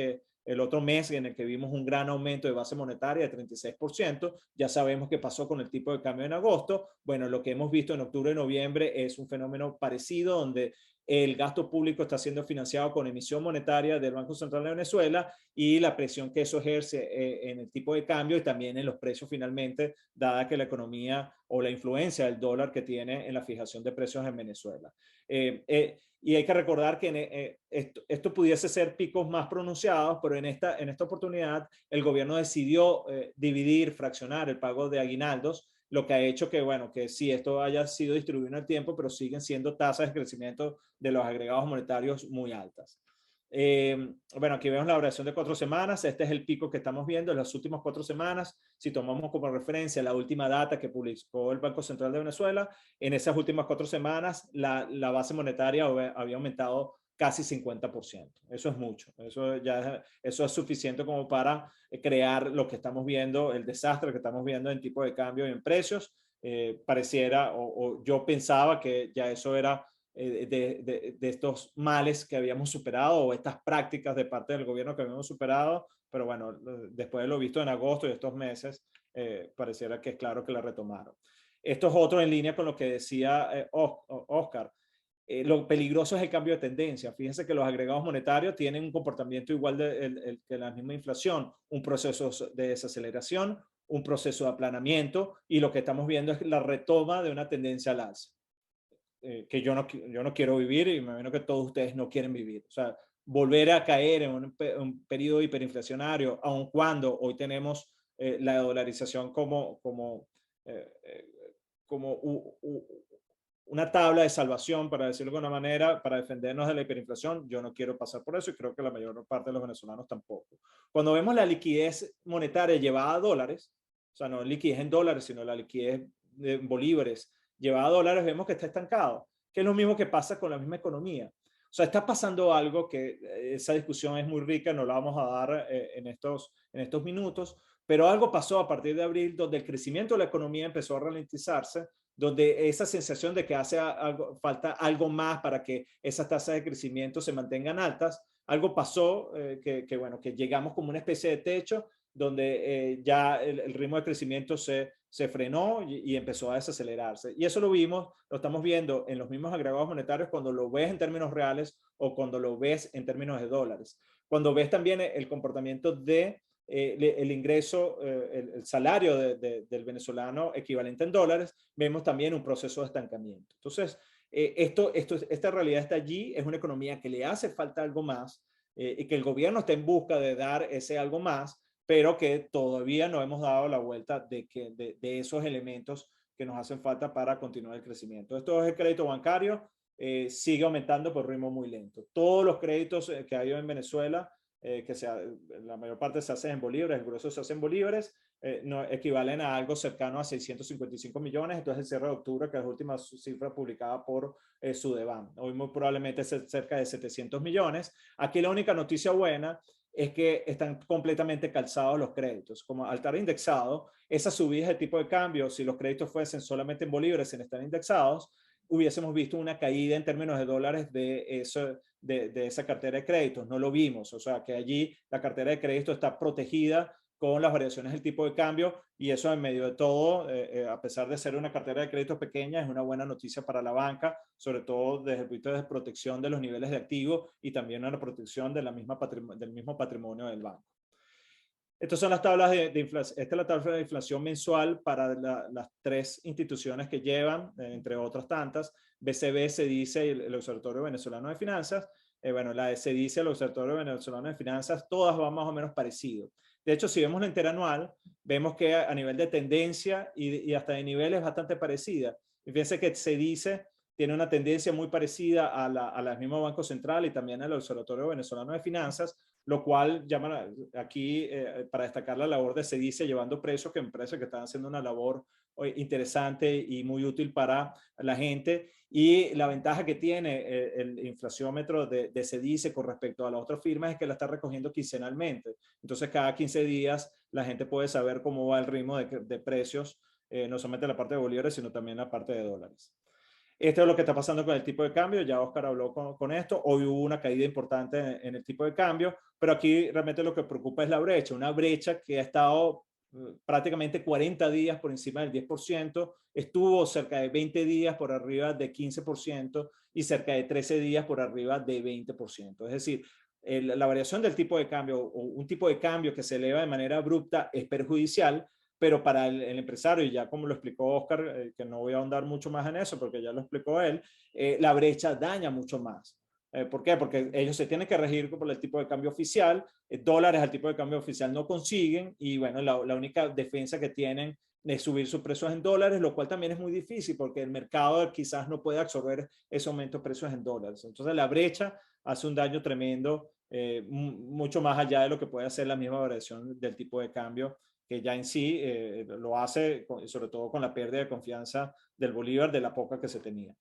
en el que vimos un gran aumento de base monetaria de 36%. Ya sabemos qué pasó con el tipo de cambio en agosto. Bueno, lo que hemos visto en octubre y noviembre es un fenómeno parecido, donde el gasto público está siendo financiado con emisión monetaria del Banco Central de Venezuela y la presión que eso ejerce en el tipo de cambio y también en los precios finalmente, dada que la economía o la influencia del dólar que tiene en la fijación de precios en Venezuela. Y hay que recordar que esto pudiese ser picos más pronunciados, pero en esta oportunidad el gobierno decidió fraccionar el pago de aguinaldos, lo que ha hecho que, bueno, que sí, esto haya sido distribuido en el tiempo, pero siguen siendo tasas de crecimiento de los agregados monetarios muy altas. Bueno, aquí vemos la variación de 4 semanas. Este es el pico que estamos viendo en las últimas 4 semanas. Si tomamos como referencia la última data que publicó el Banco Central de Venezuela, en esas últimas 4 semanas la base monetaria había aumentado casi 50%. Eso es mucho. Eso es suficiente como para crear lo que estamos viendo, el desastre que estamos viendo en tipo de cambio y en precios. Pareciera, o yo pensaba que ya eso era de estos males que habíamos superado, o estas prácticas de parte del gobierno que habíamos superado, pero bueno, después de lo visto en agosto y estos meses, pareciera que es claro que la retomaron. Esto es otro en línea con lo que decía Oscar. Lo peligroso es el cambio de tendencia. Fíjense que los agregados monetarios tienen un comportamiento igual que la misma inflación, un proceso de desaceleración, un proceso de aplanamiento, y lo que estamos viendo es la retoma de una tendencia al alza, que yo no quiero vivir, y me imagino que todos ustedes no quieren vivir. O sea, volver a caer en un periodo hiperinflacionario, aun cuando hoy tenemos la dolarización como una tabla de salvación, para decirlo de alguna manera, para defendernos de la hiperinflación. Yo no quiero pasar por eso, y creo que la mayor parte de los venezolanos tampoco. Cuando vemos la liquidez monetaria llevada a dólares, o sea, no liquidez en dólares, sino la liquidez en bolívares llevada a dólares, vemos que está estancado, que es lo mismo que pasa con la misma economía. O sea, está pasando algo que esa discusión es muy rica, no la vamos a dar en estos minutos, pero algo pasó a partir de abril, donde el crecimiento de la economía empezó a ralentizarse, donde esa sensación de que falta algo más para que esas tasas de crecimiento se mantengan altas, algo pasó que llegamos como una especie de techo, donde ya el ritmo de crecimiento se frenó y empezó a desacelerarse. Y eso lo estamos viendo en los mismos agregados monetarios, cuando lo ves en términos reales o cuando lo ves en términos de dólares. Cuando ves también el comportamiento el ingreso, el salario del venezolano equivalente en dólares, vemos también un proceso de estancamiento. Entonces, esta realidad está allí, es una economía que le hace falta algo más, y que el gobierno está en busca de dar ese algo más, pero que todavía no hemos dado la vuelta de esos elementos que nos hacen falta para continuar el crecimiento. Esto es el crédito bancario, sigue aumentando por ritmo muy lento. Todos los créditos que hay en Venezuela, la mayor parte se hace en bolívares, el grueso se hace en bolívares, no, equivalen a algo cercano a 655 millones. Entonces, el cierre de octubre, que es la última cifra publicada por Sudeban, hoy muy probablemente es cerca de 700 millones. Aquí la única noticia buena es que están completamente calzados los créditos. Como al estar indexado, esas subidas de tipo de cambio, si los créditos fuesen solamente en bolívares sin estar indexados, hubiésemos visto una caída en términos de dólares de esa cartera de créditos. No lo vimos. O sea, que allí la cartera de crédito está protegida con las variaciones del tipo de cambio, y eso en medio de todo, a pesar de ser una cartera de créditos pequeña, es una buena noticia para la banca, sobre todo desde el punto de protección de los niveles de activo y también una protección de del mismo patrimonio del banco. Estas son las tablas de inflación. Esta es la tabla de inflación mensual para las tres instituciones que llevan, entre otras tantas, BCB, CEDICE y el Observatorio Venezolano de Finanzas. Bueno, la de CEDICE, el Observatorio Venezolano de Finanzas, todas van más o menos parecido. De hecho, si vemos la interanual, vemos que a nivel de tendencia y hasta de nivel es bastante parecida. Y fíjense que CEDICE tiene una tendencia muy parecida a la misma Banco Central y también al Observatorio Venezolano de Finanzas, lo cual llaman aquí para destacar la labor de CEDICE llevando precios, que empresas que están haciendo una labor interesante y muy útil para la gente. Y la ventaja que tiene el inflaciómetro de CEDICE con respecto a las otras firmas es que la está recogiendo quincenalmente. Entonces, cada 15 días la gente puede saber cómo va el ritmo de precios, no solamente la parte de bolívares, sino también la parte de dólares. Esto es lo que está pasando con el tipo de cambio. Ya Oscar habló con esto. Hoy hubo una caída importante en el tipo de cambio, pero aquí realmente lo que preocupa es la brecha. Una brecha que ha estado prácticamente 40 días por encima del 10%, estuvo cerca de 20 días por arriba de 15% y cerca de 13 días por arriba de 20%. Es decir, la variación del tipo de cambio o un tipo de cambio que se eleva de manera abrupta es perjudicial, pero para el empresario, y ya como lo explicó Oscar, que no voy a ahondar mucho más en eso porque ya lo explicó él, la brecha daña mucho más. ¿Por qué? Porque ellos se tienen que regir por el tipo de cambio oficial, dólares al tipo de cambio oficial no consiguen, y bueno, la única defensa que tienen es subir sus precios en dólares, lo cual también es muy difícil porque el mercado quizás no puede absorber ese aumento de precios en dólares. Entonces la brecha hace un daño tremendo, mucho más allá de lo que puede hacer la misma variación del tipo de cambio, que ya en sí lo hace, sobre todo con la pérdida de confianza del bolívar, de la poca que se tenía.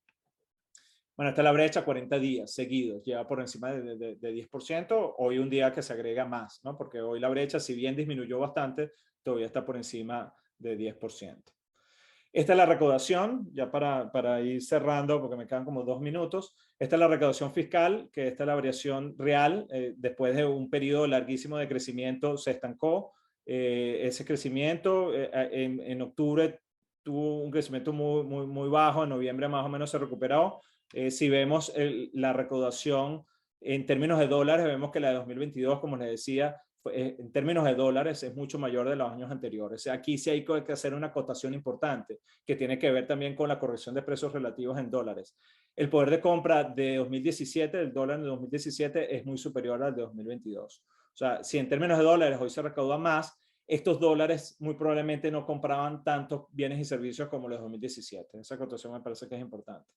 Bueno, esta es la brecha, 40 días seguidos, lleva por encima de 10%, hoy un día que se agrega más, ¿no? Porque hoy la brecha, si bien disminuyó bastante, todavía está por encima de 10%. Esta es la recaudación, ya para ir cerrando, porque me quedan como 2 minutos. Esta es la recaudación fiscal, que esta es la variación real, después de un periodo larguísimo de crecimiento se estancó. ese crecimiento. En octubre tuvo un crecimiento muy bajo, en noviembre más o menos se recuperó. Si vemos la recaudación en términos de dólares, vemos que la de 2022, como les decía, en términos de dólares es mucho mayor de los años anteriores. O sea, aquí sí hay que hacer una acotación importante que tiene que ver también con la corrección de precios relativos en dólares. El poder de compra de 2017, el dólar de 2017 es muy superior al de 2022. O sea, si en términos de dólares hoy se recauda más, estos dólares muy probablemente no compraban tantos bienes y servicios como los de 2017. Esa acotación me parece que es importante.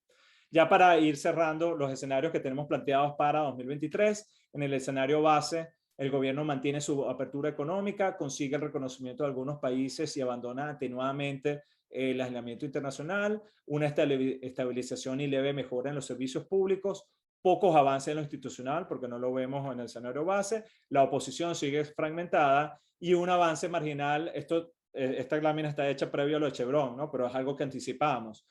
Ya para ir cerrando los escenarios que tenemos planteados para 2023, en el escenario base, el gobierno mantiene su apertura económica, consigue el reconocimiento de algunos países y abandona atenuadamente el aislamiento internacional, una estabilización y leve mejora en los servicios públicos, pocos avances en lo institucional, porque no lo vemos en el escenario base, la oposición sigue fragmentada y un avance marginal. Esta lámina está hecha previo a lo de Chevron, ¿no? Pero es algo que anticipamos.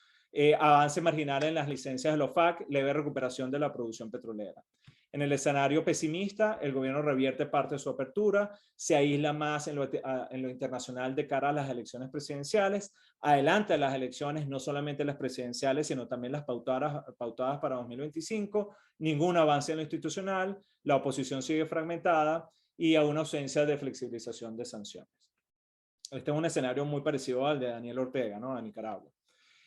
Avance marginal en las licencias de los FAC, leve recuperación de la producción petrolera. En el escenario pesimista, el gobierno revierte parte de su apertura, se aísla más en lo internacional de cara a las elecciones presidenciales, adelanta las elecciones, no solamente las presidenciales, sino también las pautadas para 2025, ningún avance en lo institucional, la oposición sigue fragmentada y a una ausencia de flexibilización de sanciones. Este es un escenario muy parecido al de Daniel Ortega, ¿no? A Nicaragua.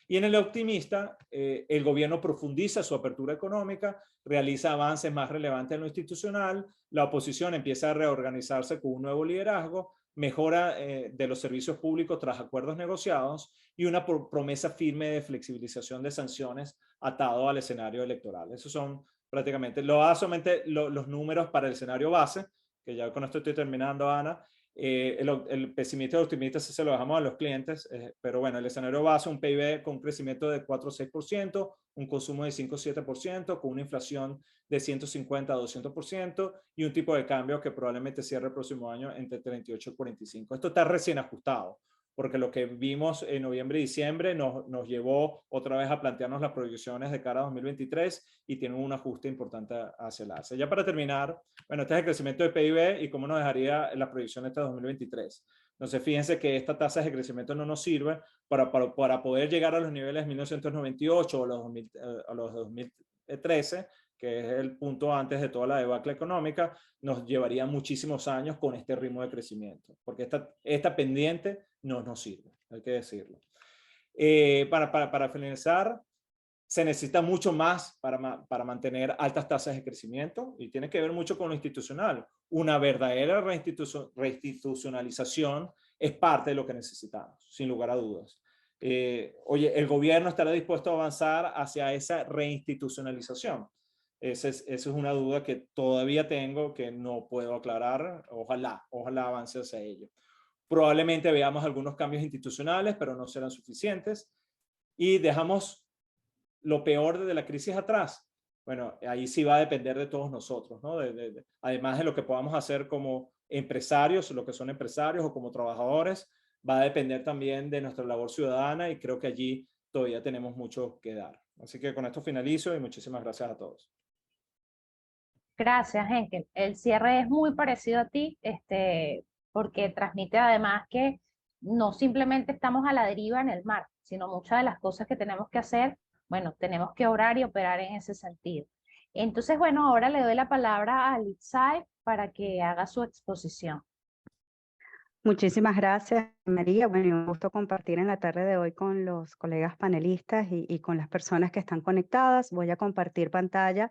Y en el optimista, el gobierno profundiza su apertura económica, realiza avances más relevantes en lo institucional, la oposición empieza a reorganizarse con un nuevo liderazgo, mejora de los servicios públicos tras acuerdos negociados y una promesa firme de flexibilización de sanciones atado al escenario electoral. Esos son prácticamente los números para el escenario base, que ya con esto estoy terminando, Ana. El pesimista y el optimista se lo dejamos a los clientes, pero bueno, el escenario base, un PIB con un crecimiento de 4 o 6%, un consumo de 5 o 7%, con una inflación de 150 a 200% y un tipo de cambio que probablemente cierre el próximo año entre 38 y 45. Esto está recién ajustado, porque lo que vimos en noviembre y diciembre nos llevó otra vez a plantearnos las proyecciones de cara a 2023 y tiene un ajuste importante hacia el alza. Ya para terminar, bueno, este es el crecimiento de PIB y cómo nos dejaría las proyecciones hasta 2023. Entonces, fíjense que esta tasa de crecimiento no nos sirve para poder llegar a los niveles de 1998 o los 2013, que es el punto antes de toda la debacle económica, nos llevaría muchísimos años con este ritmo de crecimiento, porque esta pendiente no nos sirve, hay que decirlo. Para finalizar, se necesita mucho más para mantener altas tasas de crecimiento y tiene que ver mucho con lo institucional. Una verdadera reinstitucionalización es parte de lo que necesitamos, sin lugar a dudas. Oye, ¿el gobierno estará dispuesto a avanzar hacia esa reinstitucionalización? Esa es una duda que todavía tengo, que no puedo aclarar. Ojalá avance hacia ello. Probablemente veamos algunos cambios institucionales, pero no serán suficientes. Y dejamos lo peor de la crisis atrás. Bueno, ahí sí va a depender de todos nosotros, ¿no? Además de lo que podamos hacer como empresarios, lo que son empresarios o como trabajadores, va a depender también de nuestra labor ciudadana y creo que allí todavía tenemos mucho que dar. Así que con esto finalizo y muchísimas gracias a todos. Gracias, Henkel. El cierre es muy parecido a ti, porque transmite además que no simplemente estamos a la deriva en el mar, sino muchas de las cosas que tenemos que hacer, bueno, tenemos que obrar y operar en ese sentido. Entonces, bueno, ahora le doy la palabra a Litzai para que haga su exposición. Muchísimas gracias, María. Bueno, un gusto compartir en la tarde de hoy con los colegas panelistas y con las personas que están conectadas. Voy a compartir pantalla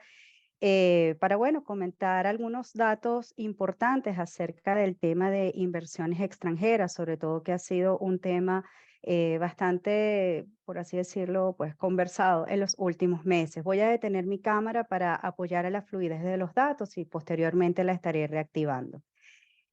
para, bueno, comentar algunos datos importantes acerca del tema de inversiones extranjeras, sobre todo que ha sido un tema bastante, por así decirlo, pues conversado en los últimos meses. Voy a detener mi cámara para apoyar a la fluidez de los datos y posteriormente la estaré reactivando.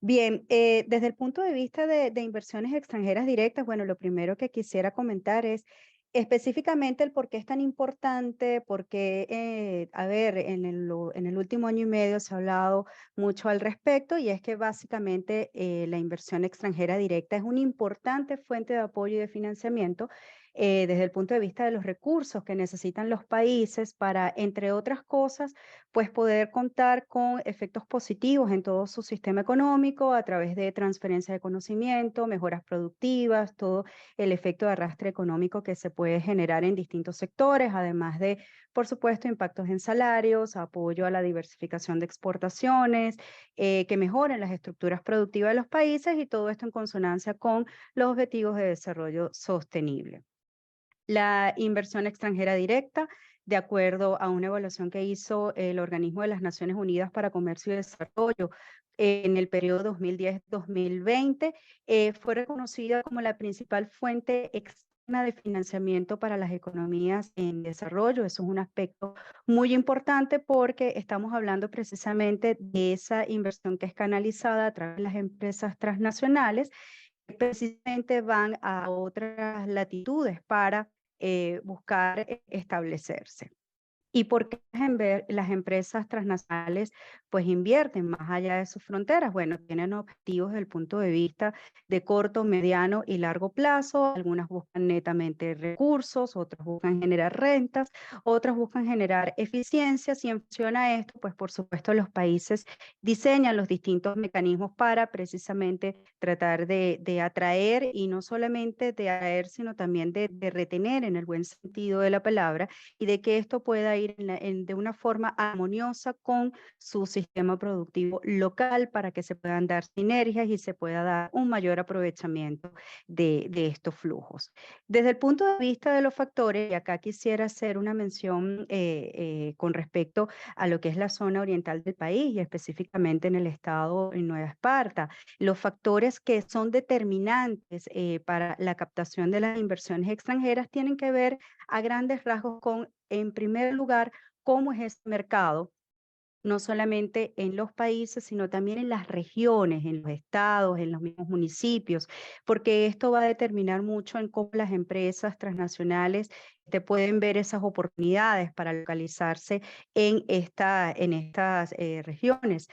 Bien, desde el punto de vista de inversiones extranjeras directas, bueno, lo primero que quisiera comentar es específicamente el por qué es tan importante, porque, a ver, en el último año y medio se ha hablado mucho al respecto y es que básicamente la inversión extranjera directa es una importante fuente de apoyo y de financiamiento desde el punto de vista de los recursos que necesitan los países para, entre otras cosas, pues poder contar con efectos positivos en todo su sistema económico a través de transferencia de conocimiento, mejoras productivas, todo el efecto de arrastre económico que se puede generar en distintos sectores, además de, por supuesto, impactos en salarios, apoyo a la diversificación de exportaciones, que mejoren las estructuras productivas de los países y todo esto en consonancia con los objetivos de desarrollo sostenible. La inversión extranjera directa, de acuerdo a una evaluación que hizo el Organismo de las Naciones Unidas para Comercio y Desarrollo en el periodo 2010-2020, fue reconocida como la principal fuente externa de financiamiento para las economías en desarrollo. Eso es un aspecto muy importante porque estamos hablando precisamente de esa inversión que es canalizada a través de las empresas transnacionales, que precisamente van a otras latitudes para buscar establecerse. ¿Y por qué las empresas transnacionales pues invierten más allá de sus fronteras? Bueno, tienen objetivos desde el punto de vista de corto, mediano y largo plazo. Algunas buscan netamente recursos, otras buscan generar rentas, otras buscan generar eficiencias, y en función a esto, pues por supuesto los países diseñan los distintos mecanismos para precisamente tratar de atraer, y no solamente de atraer, sino también de retener en el buen sentido de la palabra, y de que esto pueda ir de una forma armoniosa con su sistema productivo local para que se puedan dar sinergias y se pueda dar un mayor aprovechamiento de estos flujos. Desde el punto de vista de los factores, y acá quisiera hacer una mención con respecto a lo que es la zona oriental del país y específicamente en el estado de Nueva Esparta, los factores que son determinantes para la captación de las inversiones extranjeras tienen que ver a grandes rasgos con, en primer lugar, cómo es ese mercado, no solamente en los países, sino también en las regiones, en los estados, en los mismos municipios, porque esto va a determinar mucho en cómo las empresas transnacionales te pueden ver esas oportunidades para localizarse en estas regiones.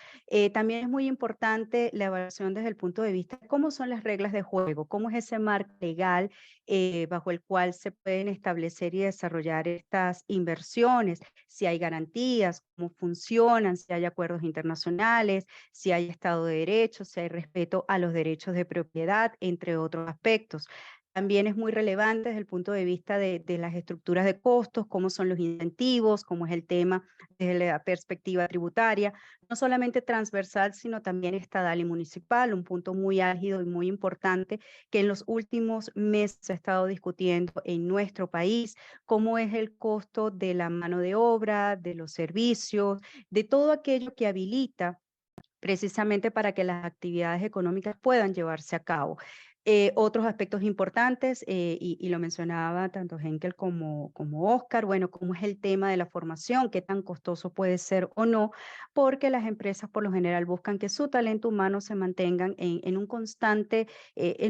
También es muy importante la evaluación desde el punto de vista de cómo son las reglas de juego, cómo es ese marco legal bajo el cual se pueden establecer y desarrollar estas inversiones, si hay garantías, cómo funcionan, si hay acuerdos internacionales, si hay Estado de Derecho, si hay respeto a los derechos de propiedad, entre otros aspectos. También es muy relevante desde el punto de vista de las estructuras de costos, cómo son los incentivos, cómo es el tema desde la perspectiva tributaria, no solamente transversal, sino también estatal y municipal, un punto muy álgido y muy importante que en los últimos meses se ha estado discutiendo en nuestro país, cómo es el costo de la mano de obra, de los servicios, de todo aquello que habilita precisamente para que las actividades económicas puedan llevarse a cabo. Otros aspectos importantes, y lo mencionaba tanto Henkel como Oscar, bueno, cómo es el tema de la formación, qué tan costoso puede ser o no, porque las empresas por lo general buscan que su talento humano se mantengan en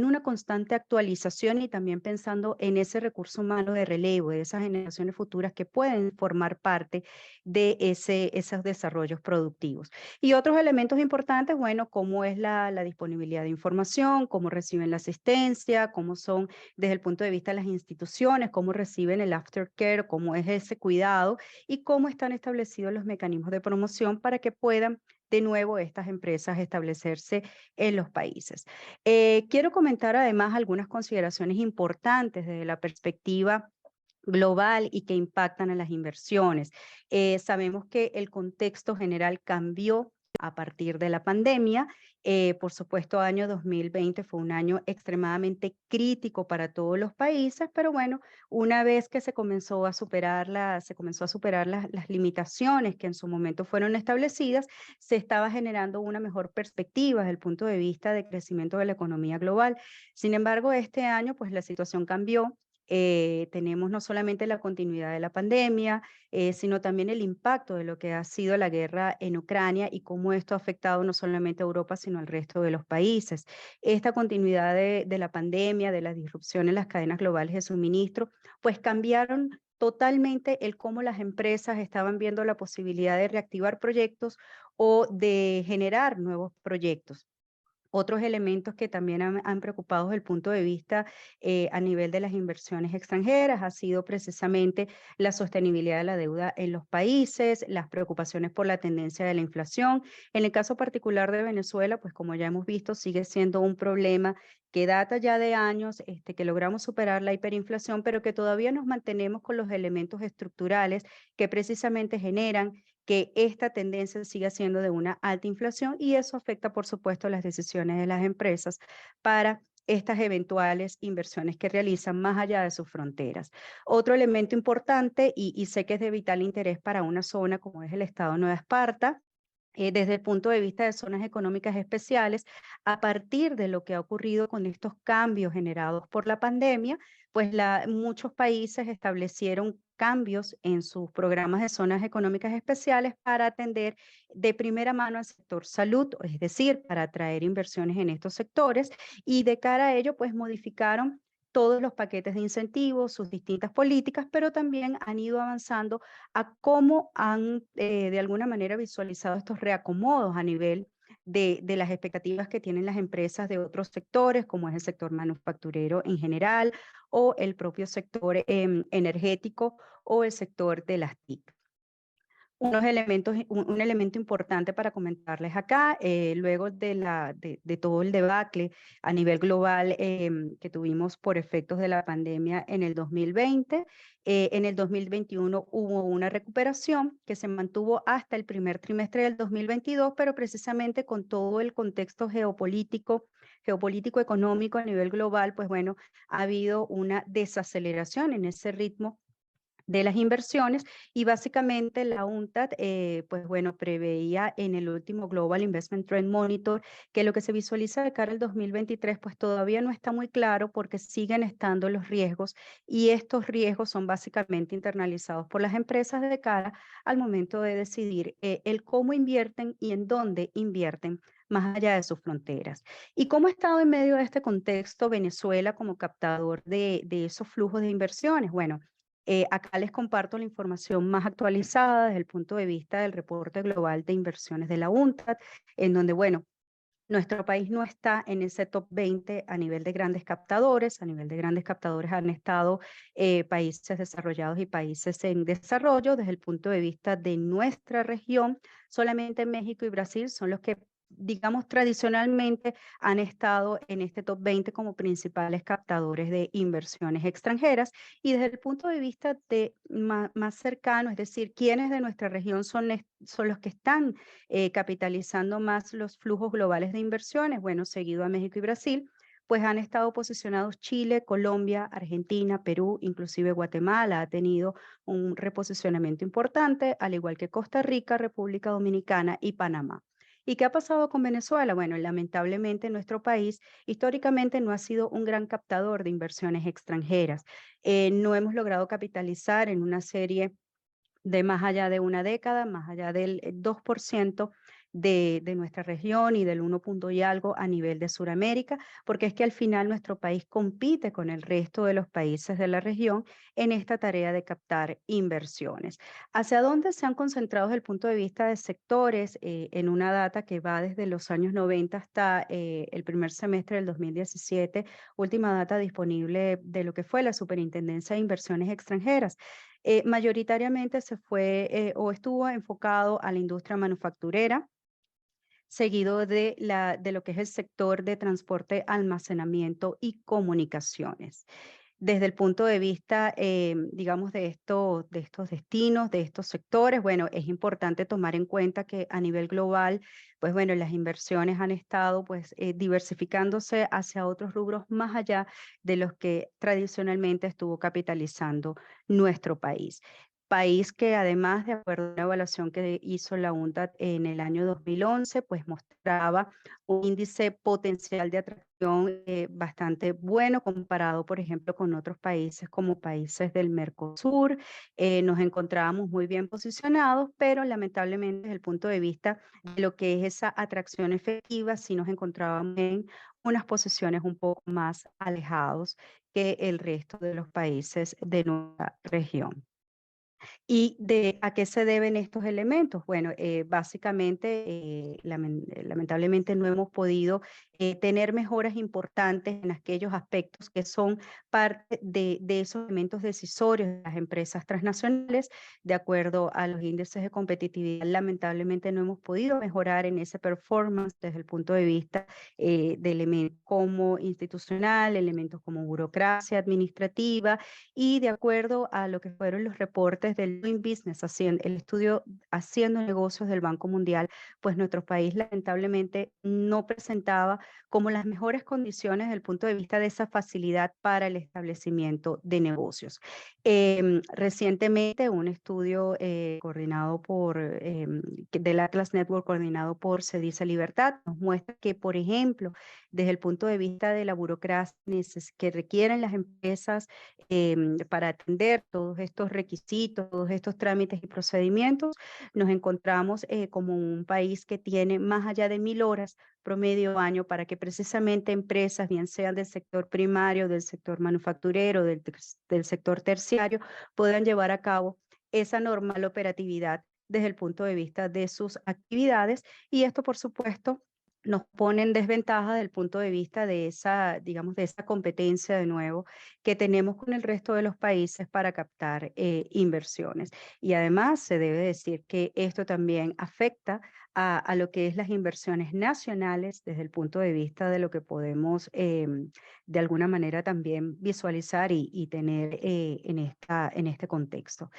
una constante actualización, y también pensando en ese recurso humano de relevo, de esas generaciones futuras que pueden formar parte de esos desarrollos productivos. Y otros elementos importantes, bueno, cómo es la disponibilidad de información, cómo reciben la asistencia, cómo son desde el punto de vista de las instituciones, cómo reciben el aftercare, cómo es ese cuidado y cómo están establecidos los mecanismos de promoción para que puedan de nuevo estas empresas establecerse en los países. Quiero comentar además algunas consideraciones importantes desde la perspectiva global y que impactan a las inversiones. Sabemos que el contexto general cambió a partir de la pandemia. Por supuesto, año 2020 fue un año extremadamente crítico para todos los países, pero bueno, una vez que se comenzó a superar las limitaciones que en su momento fueron establecidas, se estaba generando una mejor perspectiva desde el punto de vista de crecimiento de la economía global. Sin embargo, este año, pues la situación cambió. Tenemos no solamente la continuidad de la pandemia, sino también el impacto de lo que ha sido la guerra en Ucrania y cómo esto ha afectado no solamente a Europa, sino al resto de los países. Esta continuidad de la pandemia, de la disrupción en las cadenas globales de suministro, pues cambiaron totalmente el cómo las empresas estaban viendo la posibilidad de reactivar proyectos o de generar nuevos proyectos. Otros elementos que también han preocupado desde el punto de vista a nivel de las inversiones extranjeras ha sido precisamente la sostenibilidad de la deuda en los países, las preocupaciones por la tendencia de la inflación. En el caso particular de Venezuela, pues como ya hemos visto, sigue siendo un problema que data ya de años, que logramos superar la hiperinflación, pero que todavía nos mantenemos con los elementos estructurales que precisamente generan que esta tendencia siga siendo de una alta inflación y eso afecta, por supuesto, las decisiones de las empresas para estas eventuales inversiones que realizan más allá de sus fronteras. Otro elemento importante, y sé que es de vital interés para una zona como es el estado de Nueva Esparta, desde el punto de vista de zonas económicas especiales, a partir de lo que ha ocurrido con estos cambios generados por la pandemia, pues muchos países establecieron cambios en sus programas de zonas económicas especiales para atender de primera mano al sector salud, es decir, para atraer inversiones en estos sectores y de cara a ello, pues modificaron todos los paquetes de incentivos, sus distintas políticas, pero también han ido avanzando a cómo han de alguna manera visualizado estos reacomodos a nivel de las expectativas que tienen las empresas de otros sectores, como es el sector manufacturero en general, o el propio sector energético o el sector de las TIC. Un elemento importante para comentarles acá, luego de todo el debacle a nivel global que tuvimos por efectos de la pandemia en el 2020, en el 2021 hubo una recuperación que se mantuvo hasta el primer trimestre del 2022, pero precisamente con todo el contexto geopolítico económico a nivel global, pues bueno, ha habido una desaceleración en ese ritmo de las inversiones y básicamente la UNCTAD, pues bueno, preveía en el último Global Investment Trend Monitor que lo que se visualiza de cara al 2023 pues todavía no está muy claro porque siguen estando los riesgos y estos riesgos son básicamente internalizados por las empresas de cara al momento de decidir el cómo invierten y en dónde invierten más allá de sus fronteras. ¿Y cómo ha estado en medio de este contexto Venezuela como captador de esos flujos de inversiones? Bueno, acá les comparto la información más actualizada desde el punto de vista del reporte global de inversiones de la UNCTAD, en donde, bueno, nuestro país no está en ese top 20 a nivel de grandes captadores. A nivel de grandes captadores han estado países desarrollados y países en desarrollo. Desde el punto de vista de nuestra región, solamente México y Brasil son los que, digamos, tradicionalmente han estado en este top 20 como principales captadores de inversiones extranjeras. Y desde el punto de vista de más cercano, es decir, quiénes de nuestra región son los que están capitalizando más los flujos globales de inversiones, bueno, seguido a México y Brasil, pues han estado posicionados Chile, Colombia, Argentina, Perú, inclusive Guatemala ha tenido un reposicionamiento importante, al igual que Costa Rica, República Dominicana y Panamá. ¿Y qué ha pasado con Venezuela? Bueno, lamentablemente nuestro país históricamente no ha sido un gran captador de inversiones extranjeras. No hemos logrado capitalizar en una serie de más allá de una década, más allá del 2% de nuestra región y del 1 punto y algo a nivel de Sudamérica, porque es que al final nuestro país compite con el resto de los países de la región en esta tarea de captar inversiones. ¿Hacia dónde se han concentrado desde el punto de vista de sectores? En una data que va desde los años 90 hasta el primer semestre del 2017, última data disponible de lo que fue la Superintendencia de Inversiones Extranjeras. Mayoritariamente se fue o estuvo enfocado a la industria manufacturera, seguido de lo que es el sector de transporte, almacenamiento y comunicaciones. Desde el punto de vista, digamos, de estos destinos, de estos sectores, bueno, es importante tomar en cuenta que a nivel global, pues bueno, las inversiones han estado pues diversificándose hacia otros rubros más allá de los que tradicionalmente estuvo capitalizando nuestro país. País que además, de acuerdo a una evaluación que hizo la UNCTAD en el año 2011, pues mostraba un índice potencial de atracción bastante bueno comparado, por ejemplo, con otros países como países del Mercosur. Nos encontrábamos muy bien posicionados, pero lamentablemente desde el punto de vista de lo que es esa atracción efectiva, sí nos encontrábamos en unas posiciones un poco más alejados que el resto de los países de nuestra región. ¿Y a qué se deben estos elementos? Bueno, básicamente, lamentablemente no hemos podido tener mejoras importantes en aquellos aspectos que son parte de esos elementos decisorios de las empresas transnacionales. De acuerdo a los índices de competitividad, lamentablemente no hemos podido mejorar en ese performance desde el punto de vista de elementos como institucional, elementos como burocracia administrativa, y de acuerdo a lo que fueron los reportes del Doing Business, el estudio haciendo negocios del Banco Mundial, pues nuestro país lamentablemente no presentaba como las mejores condiciones desde el punto de vista de esa facilidad para el establecimiento de negocios. Recientemente un estudio coordinado del Atlas Network, coordinado por Cedice Libertad, nos muestra que, por ejemplo, desde el punto de vista de la burocracia que requieren las empresas para atender todos estos requisitos, todos estos trámites y procedimientos, nos encontramos como un país que tiene más allá de 1000 horas promedio año para que precisamente empresas, bien sean del sector primario, del sector manufacturero, del sector terciario, puedan llevar a cabo esa normal operatividad desde el punto de vista de sus actividades. Y esto, por supuesto, nos pone en desventaja desde el punto de vista de esa, digamos, de esa competencia de nuevo que tenemos con el resto de los países para captar inversiones. Y además se debe decir que esto también afecta a lo que es las inversiones nacionales desde el punto de vista de lo que podemos de alguna manera también visualizar y tener en este contexto.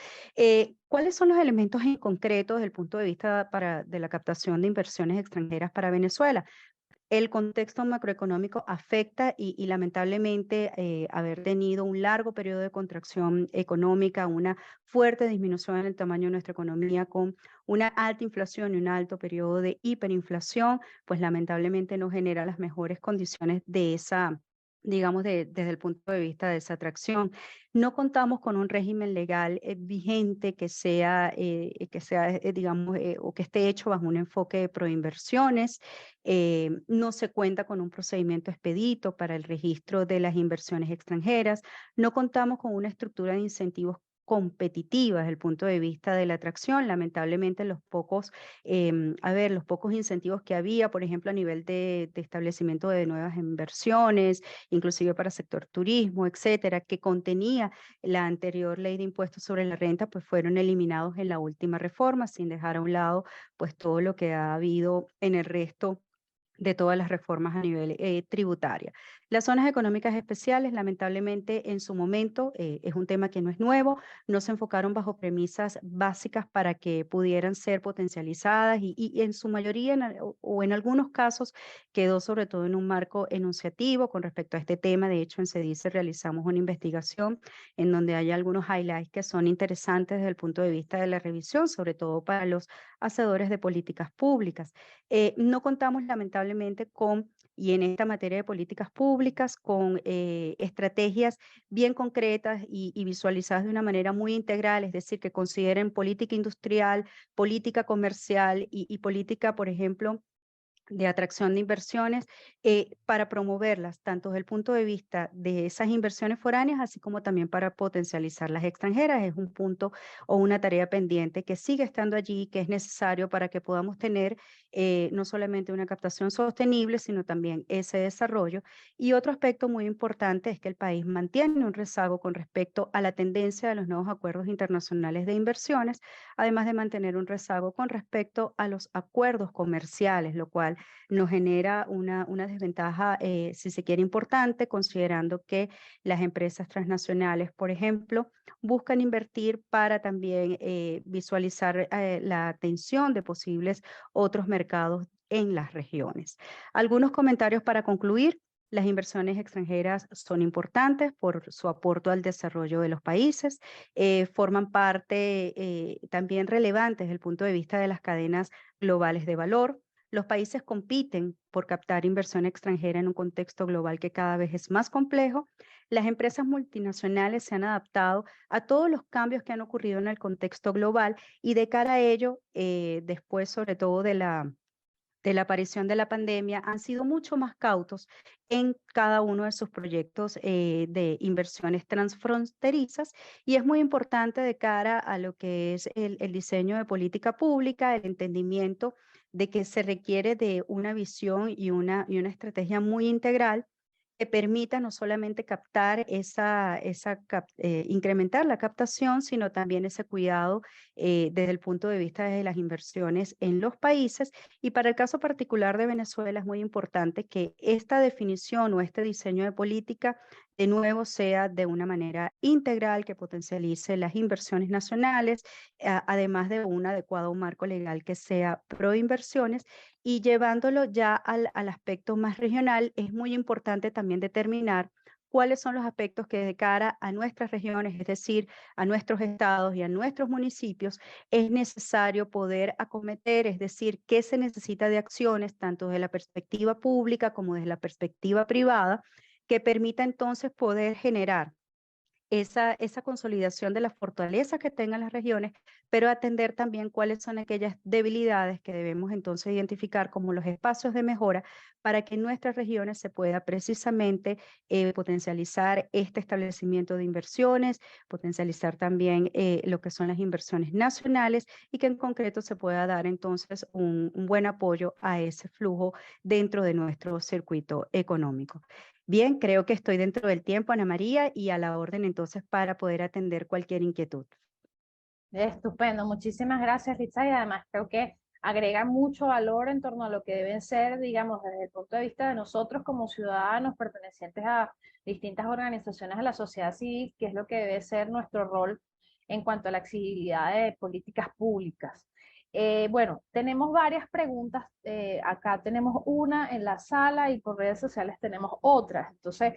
¿Cuáles son los elementos en concreto desde el punto de vista de la captación de inversiones extranjeras para Venezuela? El contexto macroeconómico afecta y lamentablemente haber tenido un largo periodo de contracción económica, una fuerte disminución en el tamaño de nuestra economía con una alta inflación y un alto periodo de hiperinflación, pues lamentablemente no genera las mejores condiciones de esa, digamos, desde el punto de vista de esa atracción. No contamos con un régimen legal vigente que sea, digamos, o que esté hecho bajo un enfoque de proinversiones. No se cuenta con un procedimiento expedito para el registro de las inversiones extranjeras. No contamos con una estructura de incentivos competitiva desde el punto de vista de la atracción. Lamentablemente los pocos incentivos que había, por ejemplo, a nivel de establecimiento de nuevas inversiones, inclusive para sector turismo, etcétera, que contenía la anterior ley de impuestos sobre la renta, pues fueron eliminados en la última reforma, sin dejar a un lado pues todo lo que ha habido en el resto de todas las reformas a nivel tributaria. Las zonas económicas especiales, lamentablemente, en su momento, es un tema que no es nuevo, no se enfocaron bajo premisas básicas para que pudieran ser potencializadas y en su mayoría o en algunos casos quedó sobre todo en un marco enunciativo con respecto a este tema. De hecho, en CEDICE realizamos una investigación en donde hay algunos highlights que son interesantes desde el punto de vista de la revisión, sobre todo para los hacedores de políticas públicas. No contamos lamentablemente y en esta materia de políticas públicas, con estrategias bien concretas y visualizadas de una manera muy integral, es decir, que consideren política industrial, política comercial y política, por ejemplo, de atracción de inversiones para promoverlas, tanto desde el punto de vista de esas inversiones foráneas, así como también para potencializar las extranjeras. Es un punto o una tarea pendiente que sigue estando allí, que es necesario para que podamos tener no solamente una captación sostenible, sino también ese desarrollo. Y otro aspecto muy importante es que el país mantiene un rezago con respecto a la tendencia de los nuevos acuerdos internacionales de inversiones, además de mantener un rezago con respecto a los acuerdos comerciales, lo cual nos genera una desventaja, si se quiere, importante, considerando que las empresas transnacionales, por ejemplo, buscan invertir para también visualizar la atención de posibles otros mercados en las regiones. Algunos comentarios para concluir. Las inversiones extranjeras son importantes por su aporte al desarrollo de los países, forman parte también relevante desde el punto de vista de las cadenas globales de valor. Los países compiten por captar inversión extranjera en un contexto global que cada vez es más complejo. Las empresas multinacionales se han adaptado a todos los cambios que han ocurrido en el contexto global y de cara a ello, después sobre todo de la aparición de la pandemia han sido mucho más cautos en cada uno de sus proyectos de inversiones transfronterizas, y es muy importante de cara a lo que es el diseño de política pública, el entendimiento de que se requiere de una visión y una estrategia muy integral que permita no solamente captar incrementar la captación, sino también ese cuidado desde el punto de vista de las inversiones en los países. Y para el caso particular de Venezuela es muy importante que esta definición o este diseño de política de nuevo sea de una manera integral, que potencialice las inversiones nacionales, además de un adecuado marco legal que sea pro inversiones. Y llevándolo ya al aspecto más regional, es muy importante también determinar cuáles son los aspectos que de cara a nuestras regiones, es decir, a nuestros estados y a nuestros municipios, es necesario poder acometer, es decir, qué se necesita de acciones, tanto desde la perspectiva pública como desde la perspectiva privada, que permita entonces poder generar esa consolidación de la fortaleza que tengan las regiones, pero atender también cuáles son aquellas debilidades que debemos entonces identificar como los espacios de mejora para que en nuestras regiones se pueda precisamente potencializar este establecimiento de inversiones, potencializar también lo que son las inversiones nacionales, y que en concreto se pueda dar entonces un buen apoyo a ese flujo dentro de nuestro circuito económico. Bien, creo que estoy dentro del tiempo, Ana María, y a la orden entonces para poder atender cualquier inquietud. Estupendo, muchísimas gracias, Litza, y además creo que agrega mucho valor en torno a lo que deben ser, digamos, desde el punto de vista de nosotros como ciudadanos pertenecientes a distintas organizaciones de la sociedad civil, que es lo que debe ser nuestro rol en cuanto a la accesibilidad de políticas públicas. Bueno, tenemos varias preguntas. Acá tenemos una en la sala y por redes sociales tenemos otras. Entonces,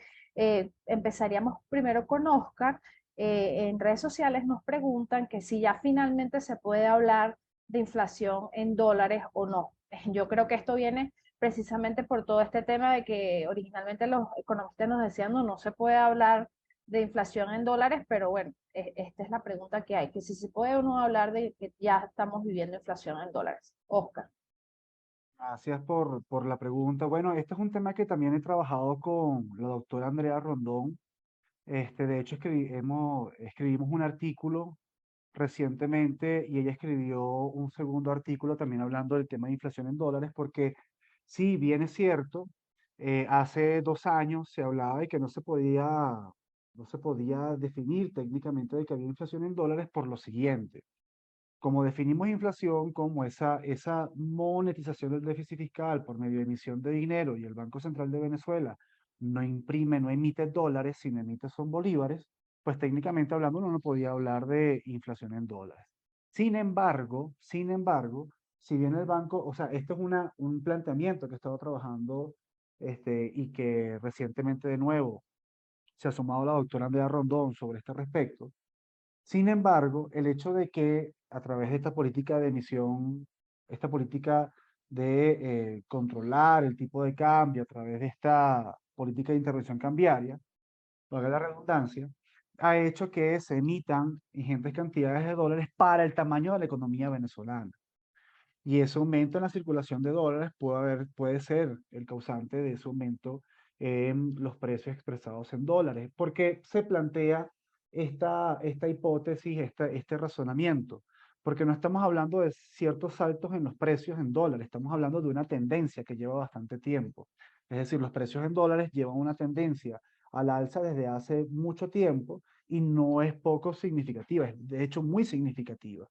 empezaríamos primero con Oscar. En redes sociales nos preguntan que si ya finalmente se puede hablar de inflación en dólares o no. Yo creo que esto viene precisamente por todo este tema de que originalmente los economistas nos decían no se puede hablar de inflación en dólares, pero bueno, esta es la pregunta que hay, que si se puede o no hablar de que ya estamos viviendo inflación en dólares. Oscar. Gracias por la pregunta. Bueno, este es un tema que también he trabajado con la doctora Andrea Rondón. De hecho, escribimos un artículo recientemente y ella escribió un segundo artículo también hablando del tema de inflación en dólares, porque sí, bien es cierto, hace 2 años se hablaba de que no se podía definir técnicamente de que había inflación en dólares por lo siguiente. Como definimos inflación como esa monetización del déficit fiscal por medio de emisión de dinero, y el Banco Central de Venezuela no imprime, no emite dólares, sino emite son bolívares, pues técnicamente hablando uno no podía hablar de inflación en dólares. Sin embargo, si bien el banco, o sea, esto es un planteamiento que he estado trabajando y que recientemente de nuevo se ha sumado la doctora Andrea Rondón sobre este respecto. Sin embargo, el hecho de que a través de esta política de emisión, esta política de controlar el tipo de cambio a través de esta política de intervención cambiaria, valga la redundancia, ha hecho que se emitan ingentes cantidades de dólares para el tamaño de la economía venezolana. Y ese aumento en la circulación de dólares puede ser el causante de ese aumento en los precios expresados en dólares. ¿Por qué se plantea esta hipótesis, este razonamiento? Porque no estamos hablando de ciertos saltos en los precios en dólares, estamos hablando de una tendencia que lleva bastante tiempo. Es decir, los precios en dólares llevan una tendencia al alza desde hace mucho tiempo y no es poco significativa, es de hecho muy significativa.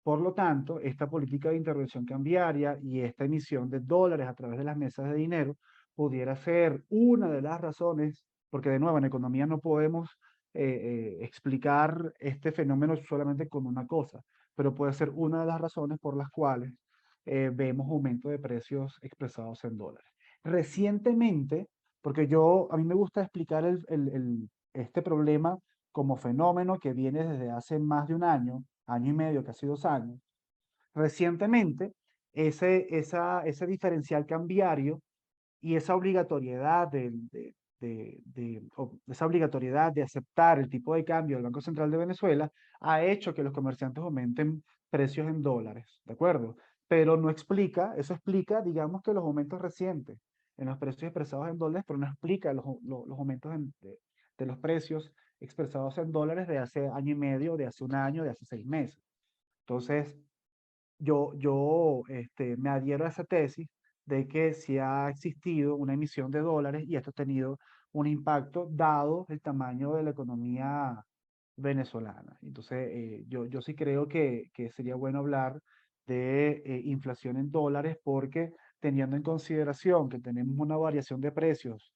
Por lo tanto, esta política de intervención cambiaria y esta emisión de dólares a través de las mesas de dinero pudiera ser una de las razones, porque de nuevo en economía no podemos explicar este fenómeno solamente con una cosa, pero puede ser una de las razones por las cuales vemos aumento de precios expresados en dólares. Recientemente, porque a mí me gusta explicar este problema como fenómeno que viene desde hace más de un año y medio, casi 2 años. Recientemente, ese diferencial cambiario y esa obligatoriedad esa obligatoriedad de aceptar el tipo de cambio del Banco Central de Venezuela ha hecho que los comerciantes aumenten precios en dólares, ¿de acuerdo? pero no explica, eso explica, digamos que los aumentos recientes en los precios expresados en dólares, pero no explica los aumentos de los precios expresados en dólares de hace año y medio, de hace un año, de hace 6 meses. Entonces, yo me adhiero a esa tesis de que sí ha existido una emisión de dólares y esto ha tenido un impacto dado el tamaño de la economía venezolana. Entonces, yo sí creo que sería bueno hablar de inflación en dólares porque teniendo en consideración que tenemos una variación de precios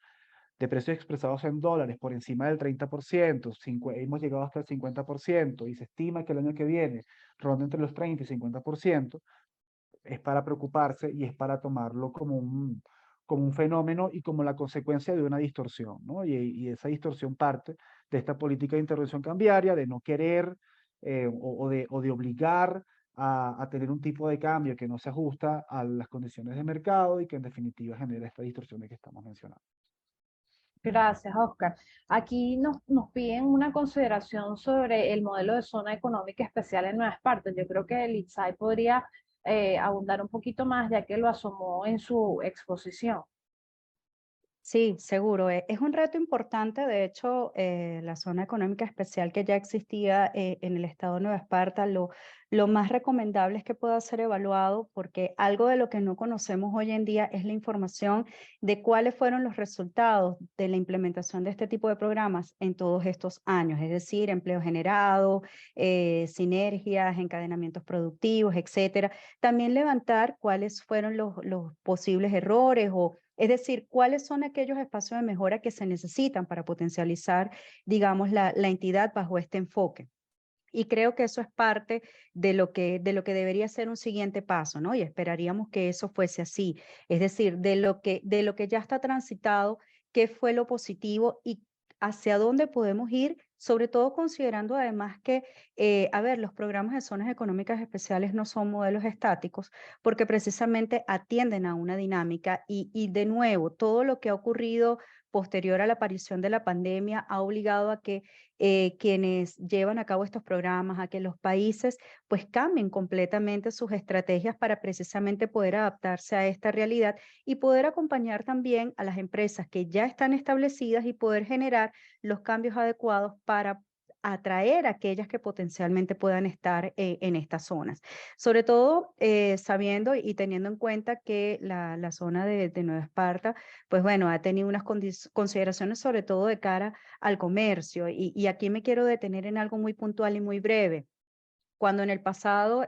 expresados en dólares por encima del 30%, hemos llegado hasta el 50% y se estima que el año que viene ronda entre los 30 y 50%, es para preocuparse y es para tomarlo como un fenómeno y como la consecuencia de una distorsión, ¿no? Y esa distorsión parte de esta política de intervención cambiaria, de no querer o de obligar a tener un tipo de cambio que no se ajusta a las condiciones de mercado y que en definitiva genera esta distorsión que estamos mencionando. Gracias, Oscar. Aquí nos piden una consideración sobre el modelo de zona económica especial en Nueva Esparta. Yo creo que el ITSAI podría abundar un poquito más, ya que lo asomó en su exposición. Sí, seguro. Es un reto importante. De hecho, la zona económica especial que ya existía en el estado de Nueva Esparta, lo más recomendable es que pueda ser evaluado porque algo de lo que no conocemos hoy en día es la información de cuáles fueron los resultados de la implementación de este tipo de programas en todos estos años, es decir, empleo generado, sinergias, encadenamientos productivos, etcétera. También levantar cuáles fueron los posibles errores o es decir, cuáles son aquellos espacios de mejora que se necesitan para potencializar, digamos, la entidad bajo este enfoque. Y creo que eso es parte de lo que debería ser un siguiente paso, ¿no? Y esperaríamos que eso fuese así. Es decir, de lo que ya está transitado, qué fue lo positivo y hacia dónde podemos ir, sobre todo considerando además que, a ver, los programas de zonas económicas especiales no son modelos estáticos, porque precisamente atienden a una dinámica y de nuevo, todo lo que ha ocurrido posterior a la aparición de la pandemia ha obligado a que quienes llevan a cabo estos programas, a que los países pues cambien completamente sus estrategias para precisamente poder adaptarse a esta realidad y poder acompañar también a las empresas que ya están establecidas y poder generar los cambios adecuados para atraer a aquellas que potencialmente puedan estar en estas zonas. Sobre todo sabiendo y teniendo en cuenta que la zona de Nueva Esparta, pues bueno, ha tenido unas consideraciones sobre todo de cara al comercio. Y aquí me quiero detener en algo muy puntual y muy breve. Cuando en el pasado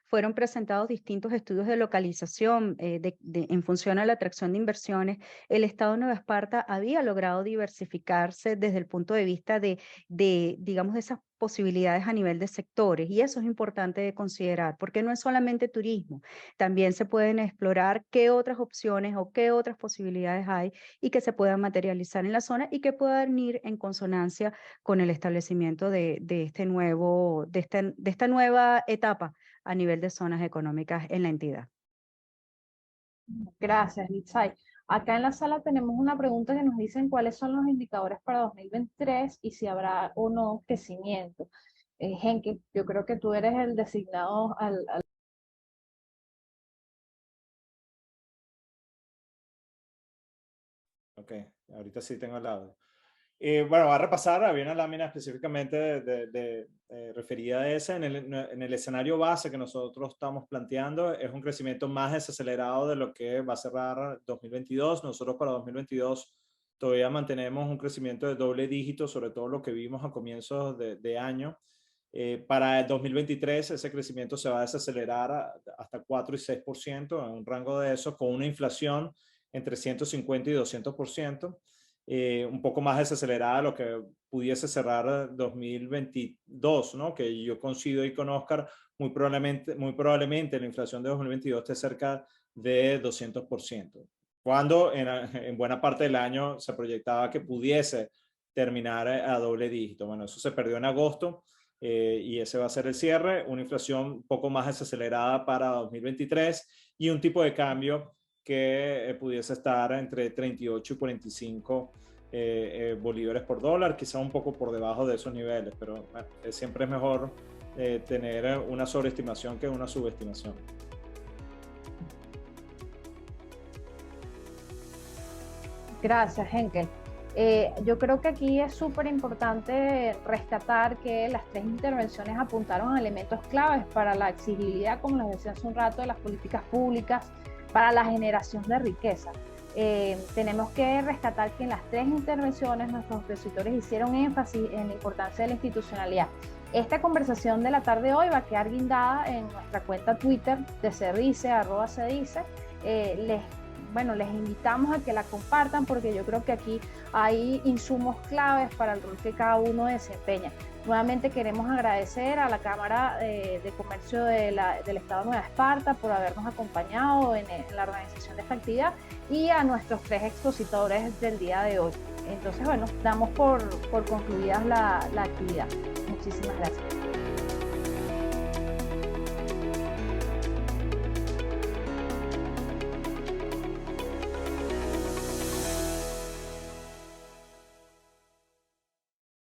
fueron presentados distintos estudios de localización en función a la atracción de inversiones, el Estado de Nueva Esparta había logrado diversificarse desde el punto de vista digamos, de esas posibilidades a nivel de sectores. Y eso es importante de considerar, porque no es solamente turismo, también se pueden explorar qué otras opciones o qué otras posibilidades hay y que se puedan materializar en la zona y que puedan ir en consonancia con el establecimiento de esta nueva etapa a nivel de zonas económicas en la entidad. Gracias, Litzai. Acá en la sala tenemos una pregunta que nos dicen cuáles son los indicadores para 2023 y si habrá o no crecimiento. Henke, yo creo que tú eres el designado al... Ok, ahorita sí tengo el audio. Bueno, va a repasar, había una lámina específicamente referida a esa. En el escenario base que nosotros estamos planteando es un crecimiento más desacelerado de lo que va a cerrar 2022. Nosotros para 2022 todavía mantenemos un crecimiento de doble dígito, sobre todo lo que vimos a comienzos de año. Para el 2023 ese crecimiento se va a desacelerar hasta 4 y 6%, en un rango de eso, con una inflación entre 150 y 200%. Un poco más desacelerada de lo que pudiese cerrar 2022, ¿no? Que yo coincido ahí con Oscar, muy probablemente la inflación de 2022 esté cerca de 200%, cuando en buena parte del año se proyectaba que pudiese terminar a doble dígito. Bueno, eso se perdió en agosto y ese va a ser el cierre, una inflación un poco más desacelerada para 2023 y un tipo de cambio que pudiese estar entre 38 y 45 bolívares por dólar, quizá un poco por debajo de esos niveles, pero bueno, siempre es mejor tener una sobreestimación que una subestimación. Gracias, Henkel. Yo creo que aquí es súper importante rescatar que las 3 intervenciones apuntaron a elementos claves para la exigibilidad, como les decía hace un rato, de las políticas públicas, para la generación de riqueza. Tenemos que rescatar que en las 3 intervenciones nuestros expositores hicieron énfasis en la importancia de la institucionalidad. Esta conversación de la tarde de hoy va a quedar guindada en nuestra cuenta Twitter de Cedice, @Cedice. Les invitamos a que la compartan porque yo creo que aquí hay insumos claves para el rol que cada uno desempeña. Nuevamente queremos agradecer a la Cámara de Comercio del Estado de Nueva Esparta por habernos acompañado en la organización de esta actividad y a nuestros 3 expositores del día de hoy. Entonces, bueno, damos por concluida la actividad. Muchísimas gracias.